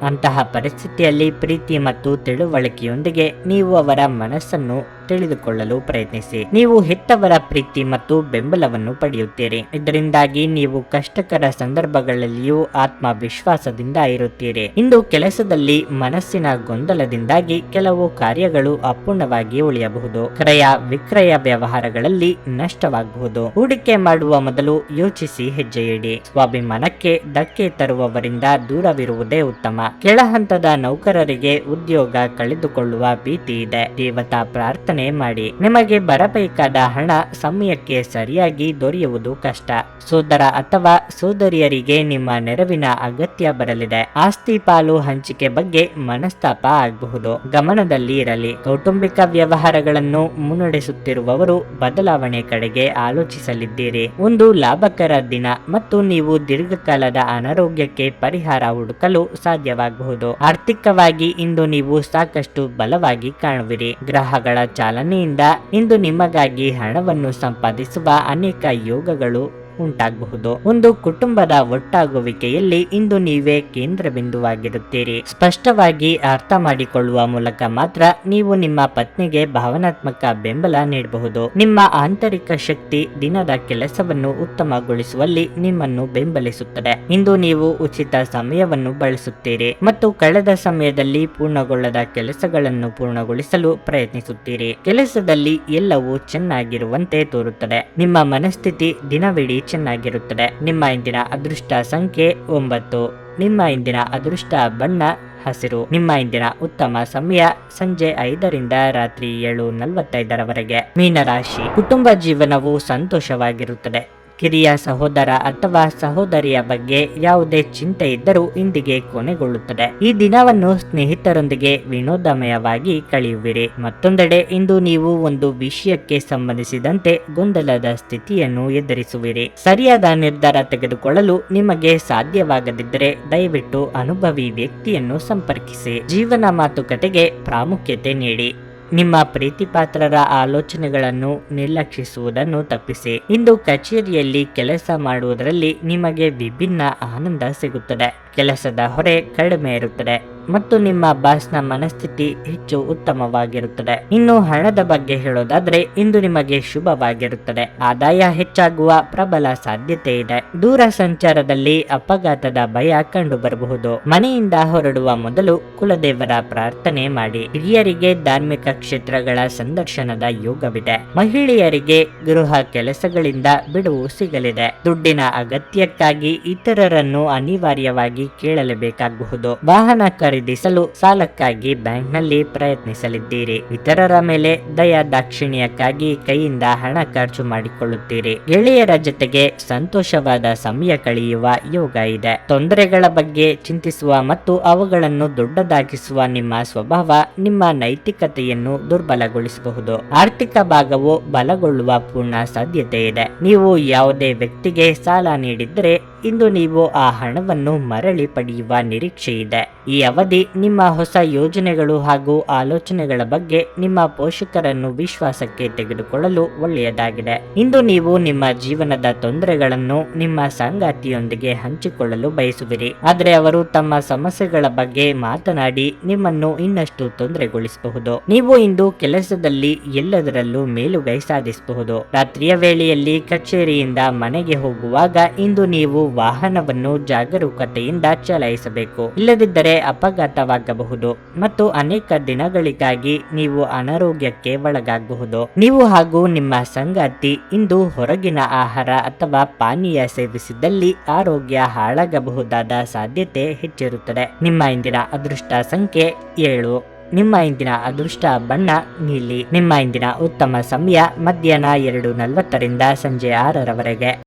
ಅಂತಹ ಪರಿಸ್ಥಿತಿಯಲ್ಲಿ ಪ್ರೀತಿ ಮತ್ತು ತಿಳುವಳಿಕೆಯೊಂದಿಗೆ ನೀವು ಅವರ ಮನಸ್ಸನ್ನು ತಿಳಿದುಕೊಳ್ಳಲು ಪ್ರಯತ್ನಿಸಿ. ನೀವು ಹೆತ್ತವರ ಪ್ರೀತಿ ಮತ್ತು ಬೆಂಬಲವನ್ನು ಪಡೆಯುತ್ತೀರಿ. ಇದರಿಂದಾಗಿ ನೀವು ಕಷ್ಟಕರ ಸಂದರ್ಭಗಳಲ್ಲಿಯೂ ಆತ್ಮವಿಶ್ವಾಸದಿಂದ ಇರುತ್ತೀರಿ. ಇಂದು ಕೆಲಸದಲ್ಲಿ ಮನಸ್ಸಿನ ಗೊಂದಲದಿಂದಾಗಿ ಕೆಲವು ಕಾರ್ಯಗಳು ಅಪೂರ್ಣವಾಗಿ ಉಳಿಯಬಹುದು. ಕ್ರಯ ವಿಕ್ರಯ ವ್ಯವಹಾರಗಳಲ್ಲಿ ನಷ್ಟವಾಗಬಹುದು. ಹೂಡಿಕೆ ಮಾಡುವ ಮೊದಲು ಯೋಚಿಸಿ ಹೆಜ್ಜೆ ಇಡಿ. ಸ್ವಾಭಿಮಾನಕ್ಕೆ ಧಕ್ಕೆ ತರುವವರಿಂದ ದೂರವಿರುವುದೇ ಉತ್ತಮ. ಕೆಳ ಹಂತದ ನೌಕರರಿಗೆ ಉದ್ಯೋಗ ಕಳೆದುಕೊಳ್ಳುವ ಭೀತಿ ಇದೆ. ದೇವತಾ ಪ್ರಾರ್ಥನೆ ಪ್ರಾರ್ಥನೆ ಮಾಡಿ. ನಿಮಗೆ ಬರಬೇಕಾದ ಹಣ ಸಮಯಕ್ಕೆ ಸರಿಯಾಗಿ ದೊರೆಯುವುದು ಕಷ್ಟ. ಸೋದರ ಅಥವಾ ಸೋದರಿಯರಿಗೆ ನಿಮ್ಮ ನೆರವಿನ ಅಗತ್ಯ ಬರಲಿದೆ. ಆಸ್ತಿ ಪಾಲು ಹಂಚಿಕೆ ಬಗ್ಗೆ ಮನಸ್ತಾಪ ಆಗಬಹುದು. ಗಮನದಲ್ಲಿ ಇರಲಿ. ಕೌಟುಂಬಿಕ ವ್ಯವಹಾರಗಳನ್ನು ಮುನ್ನಡೆಸುತ್ತಿರುವವರು ಬದಲಾವಣೆ ಕಡೆಗೆ ಆಲೋಚಿಸಲಿದ್ದೀರಿ. ಒಂದು ಲಾಭಕರ ದಿನ ಮತ್ತು ನೀವು ದೀರ್ಘಕಾಲದ ಅನಾರೋಗ್ಯಕ್ಕೆ ಪರಿಹಾರ ಹುಡುಕಲು ಸಾಧ್ಯವಾಗಬಹುದು. ಆರ್ಥಿಕವಾಗಿ ಇಂದು ನೀವು ಸಾಕಷ್ಟು ಬಲವಾಗಿ ಕಾಣುವಿರಿ. ಗ್ರಹಗಳ ಚಾಲನೆಯಿಂದ ಇಂದು ನಿಮಗಾಗಿ ಹಣವನ್ನು ಸಂಪಾದಿಸುವ ಅನೇಕ ಯೋಗಗಳು ಉಂಟಾಗಬಹುದು. ಒಂದು ಕುಟುಂಬದ ಒಟ್ಟಾಗುವಿಕೆಯಲ್ಲಿ ಇಂದು ನೀವೇ ಕೇಂದ್ರ ಬಿಂದುವಾಗಿರುತ್ತೀರಿ. ಸ್ಪಷ್ಟವಾಗಿ ಅರ್ಥ ಮಾಡಿಕೊಳ್ಳುವ ಮೂಲಕ ಮಾತ್ರ ನೀವು ನಿಮ್ಮ ಪತ್ನಿಗೆ ಭಾವನಾತ್ಮಕ ಬೆಂಬಲ ನೀಡಬಹುದು. ನಿಮ್ಮ ಆಂತರಿಕ ಶಕ್ತಿ ದಿನದ ಕೆಲಸವನ್ನು ಉತ್ತಮಗೊಳಿಸುವಲ್ಲಿ ನಿಮ್ಮನ್ನು ಬೆಂಬಲಿಸುತ್ತದೆ. ಇಂದು ನೀವು ಉಚಿತ ಸಮಯವನ್ನು ಬಳಸುತ್ತೀರಿ ಮತ್ತು ಕಳೆದ ಸಮಯದಲ್ಲಿ ಪೂರ್ಣಗೊಳ್ಳದ ಕೆಲಸಗಳನ್ನು ಪೂರ್ಣಗೊಳಿಸಲು ಪ್ರಯತ್ನಿಸುತ್ತೀರಿ. ಕೆಲಸದಲ್ಲಿ ಎಲ್ಲವೂ ಚೆನ್ನಾಗಿರುವಂತೆ ತೋರುತ್ತದೆ. ನಿಮ್ಮ ಮನಸ್ಥಿತಿ ದಿನವಿಡೀ ಚೆನ್ನಾಗಿರುತ್ತದೆ. ನಿಮ್ಮ ಇಂದಿನ ಅದೃಷ್ಟ ಸಂಖ್ಯೆ 9. ನಿಮ್ಮ ಇಂದಿನ ಅದೃಷ್ಟ ಬಣ್ಣ ಹಸಿರು. ನಿಮ್ಮ ಇಂದಿನ ಉತ್ತಮ ಸಮಯ ಸಂಜೆ 5ರಿಂದ ರಾತ್ರಿ 7:45 ಮೀನರಾಶಿ. ಕುಟುಂಬ ಜೀವನವು ಸಂತೋಷವಾಗಿರುತ್ತದೆ. ಕಿರಿಯ ಸಹೋದರ ಅಥವಾ ಸಹೋದರಿಯ ಬಗ್ಗೆ ಯಾವುದೇ ಚಿಂತೆ ಇದ್ದರೂ ಇಂದಿಗೆ ಕೊನೆಗೊಳ್ಳುತ್ತದೆ. ಈ ದಿನವನ್ನು ಸ್ನೇಹಿತರೊಂದಿಗೆ ವಿನೋದಮಯವಾಗಿ ಕಳೆಯುವಿರಿ. ಮತ್ತೊಂದೆಡೆ ಇಂದು ನೀವು ಒಂದು ವಿಷಯಕ್ಕೆ ಸಂಬಂಧಿಸಿದಂತೆ ಗೊಂದಲದ ಸ್ಥಿತಿಯನ್ನು ಎದುರಿಸುವಿರಿ. ಸರಿಯಾದ ನಿರ್ಧಾರ ತೆಗೆದುಕೊಳ್ಳಲು ನಿಮಗೆ ಸಾಧ್ಯವಾಗದಿದ್ದರೆ ದಯವಿಟ್ಟು ಅನುಭವಿ ವ್ಯಕ್ತಿಯನ್ನು ಸಂಪರ್ಕಿಸಿ. ಜೀವನ ಮಾತುಕತೆಗೆ ಪ್ರಾಮುಖ್ಯತೆ ನೀಡಿ. ನಿಮ್ಮ ಪ್ರೀತಿಪಾತ್ರರ ಆಲೋಚನೆಗಳನ್ನು ನಿರ್ಲಕ್ಷಿಸುವುದನ್ನು ತಪ್ಪಿಸಿ. ಇಂದು ಕಚೇರಿಯಲ್ಲಿ ಕೆಲಸ ಮಾಡುವುದರಲ್ಲಿ ನಿಮಗೆ ವಿಭಿನ್ನ ಆನಂದ ಸಿಗುತ್ತದೆ. ಕೆಲಸದ ಹೊರೆ ಕಡಿಮೆ ಇರುತ್ತದೆ ಮತ್ತು ನಿಮ್ಮ ಬಾಸ್ನ ಮನಸ್ಥಿತಿ ಹೆಚ್ಚು ಉತ್ತಮವಾಗಿರುತ್ತದೆ. ಇನ್ನು ಹಣದ ಬಗ್ಗೆ ಹೇಳೋದಾದ್ರೆ ಇಂದು ನಿಮಗೆ ಶುಭವಾಗಿರುತ್ತದೆ. ಆದಾಯ ಹೆಚ್ಚಾಗುವ ಪ್ರಬಲ ಸಾಧ್ಯತೆ ಇದೆ. ದೂರ ಸಂಚಾರದಲ್ಲಿ ಅಪಘಾತದ ಭಯ ಕಂಡು ಬರಬಹುದು. ಮನೆಯಿಂದ ಹೊರಡುವ ಮೊದಲು ಕುಲದೇವರ ಪ್ರಾರ್ಥನೆ ಮಾಡಿ. ಹಿರಿಯರಿಗೆ ಧಾರ್ಮಿಕ ಕ್ಷೇತ್ರಗಳ ಸಂದರ್ಶನದ ಯೋಗವಿದೆ. ಮಹಿಳೆಯರಿಗೆ ಗೃಹ ಕೆಲಸಗಳಿಂದ ಬಿಡುವು ಸಿಗಲಿದೆ. ದುಡ್ಡಿನ ಅಗತ್ಯಕ್ಕಾಗಿ ಇತರರನ್ನು ಅನಿವಾರ್ಯವಾಗಿ ಕೇಳಲೇಬೇಕಾಗಬಹುದು. ವಾಹನ ಖರೀದಿಸಲು ಸಾಲಕ್ಕಾಗಿ ಬ್ಯಾಂಕ್ನಲ್ಲಿ ಪ್ರಯತ್ನಿಸಲಿದ್ದೀರಿ. ಇತರರ ಮೇಲೆ ದಯಾ ದಾಕ್ಷಿಣ್ಯಕ್ಕಾಗಿ ಕೈಯಿಂದ ಹಣ ಖರ್ಚು ಮಾಡಿಕೊಳ್ಳುತ್ತೀರಿ. ಗೆಳೆಯರ ಜೊತೆಗೆ ಸಂತೋಷವಾದ ಸಮಯ ಕಳೆಯುವ ಯೋಗ ಇದೆ. ತೊಂದರೆಗಳ ಬಗ್ಗೆ ಚಿಂತಿಸುವ ಮತ್ತು ಅವುಗಳನ್ನು ದೊಡ್ಡದಾಗಿಸುವ ನಿಮ್ಮ ಸ್ವಭಾವ ನಿಮ್ಮ ನೈತಿಕತೆಯನ್ನು ದುರ್ಬಲಗೊಳಿಸಬಹುದು. ಆರ್ಥಿಕ ಭಾಗವು ಬಲಗೊಳ್ಳುವ ಪೂರ್ಣ ಸಾಧ್ಯತೆ ಇದೆ. ನೀವು ಯಾವುದೇ ವ್ಯಕ್ತಿಗೆ ಸಾಲ ನೀಡಿದ್ದರೆ ಇಂದು ನೀವು ಆ ಹಣವನ್ನು ಮರಳಿ ಪಡೆಯುವ ನಿರೀಕ್ಷೆ ಇದೆ. ಈ ಅವಧಿ ನಿಮ್ಮ ಹೊಸ ಯೋಜನೆಗಳು ಹಾಗೂ ಆಲೋಚನೆಗಳ ಬಗ್ಗೆ ನಿಮ್ಮ ಪೋಷಕರನ್ನು ವಿಶ್ವಾಸಕ್ಕೆ ತೆಗೆದುಕೊಳ್ಳಲು ಒಳ್ಳೆಯದಾಗಿದೆ. ಇಂದು ನೀವು ನಿಮ್ಮ ಜೀವನದ ತೊಂದರೆಗಳನ್ನು ನಿಮ್ಮ ಸಂಗಾತಿಯೊಂದಿಗೆ ಹಂಚಿಕೊಳ್ಳಲು ಬಯಸುವಿರಿ. ಆದರೆ ಅವರು ತಮ್ಮ ಸಮಸ್ಯೆಗಳ ಬಗ್ಗೆ ಮಾತನಾಡಿ ನಿಮ್ಮನ್ನು ಇನ್ನಷ್ಟು ತೊಂದರೆಗೊಳಿಸಬಹುದು. ನೀವು ಇಂದು ಕೆಲಸದಲ್ಲಿ ಎಲ್ಲದರಲ್ಲೂ ಮೇಲುಗೈ ಸಾಧಿಸಬಹುದು. ರಾತ್ರಿಯ ವೇಳೆಯಲ್ಲಿ ಕಚೇರಿಯಿಂದ ಮನೆಗೆ ಹೋಗುವಾಗ ಇಂದು ನೀವು ವಾಹನವನ್ನು ಜಾಗರೂಕತೆಯಿಂದ ಚಲಾಯಿಸಬೇಕು. ಇಲ್ಲದಿದ್ದರೆ ಅಪಘಾತವಾಗಬಹುದು ಮತ್ತು ಅನೇಕ ದಿನಗಳಿಗಾಗಿ ನೀವು ಅನಾರೋಗ್ಯಕ್ಕೆ ಒಳಗಾಗಬಹುದು. ನೀವು ಹಾಗೂ ನಿಮ್ಮ ಸಂಗಾತಿ ಇಂದು ಹೊರಗಿನ ಆಹಾರ ಅಥವಾ ಪಾನೀಯ ಸೇವಿಸಿದಲ್ಲಿ ಆರೋಗ್ಯ ಹಾಳಾಗಬಹುದಾದ ಸಾಧ್ಯತೆ ಹೆಚ್ಚಿರುತ್ತದೆ. ನಿಮ್ಮ ಇಂದಿನ ಅದೃಷ್ಟ ಸಂಖ್ಯೆ 7. ನಿಮ್ಮ ಇಂದಿನ ಅದೃಷ್ಟ ಬಣ್ಣ ನೀಲಿ. ನಿಮ್ಮ ಇಂದಿನ ಉತ್ತಮ ಸಮಯ ಮಧ್ಯಾಹ್ನ 2:40 ಸಂಜೆ 6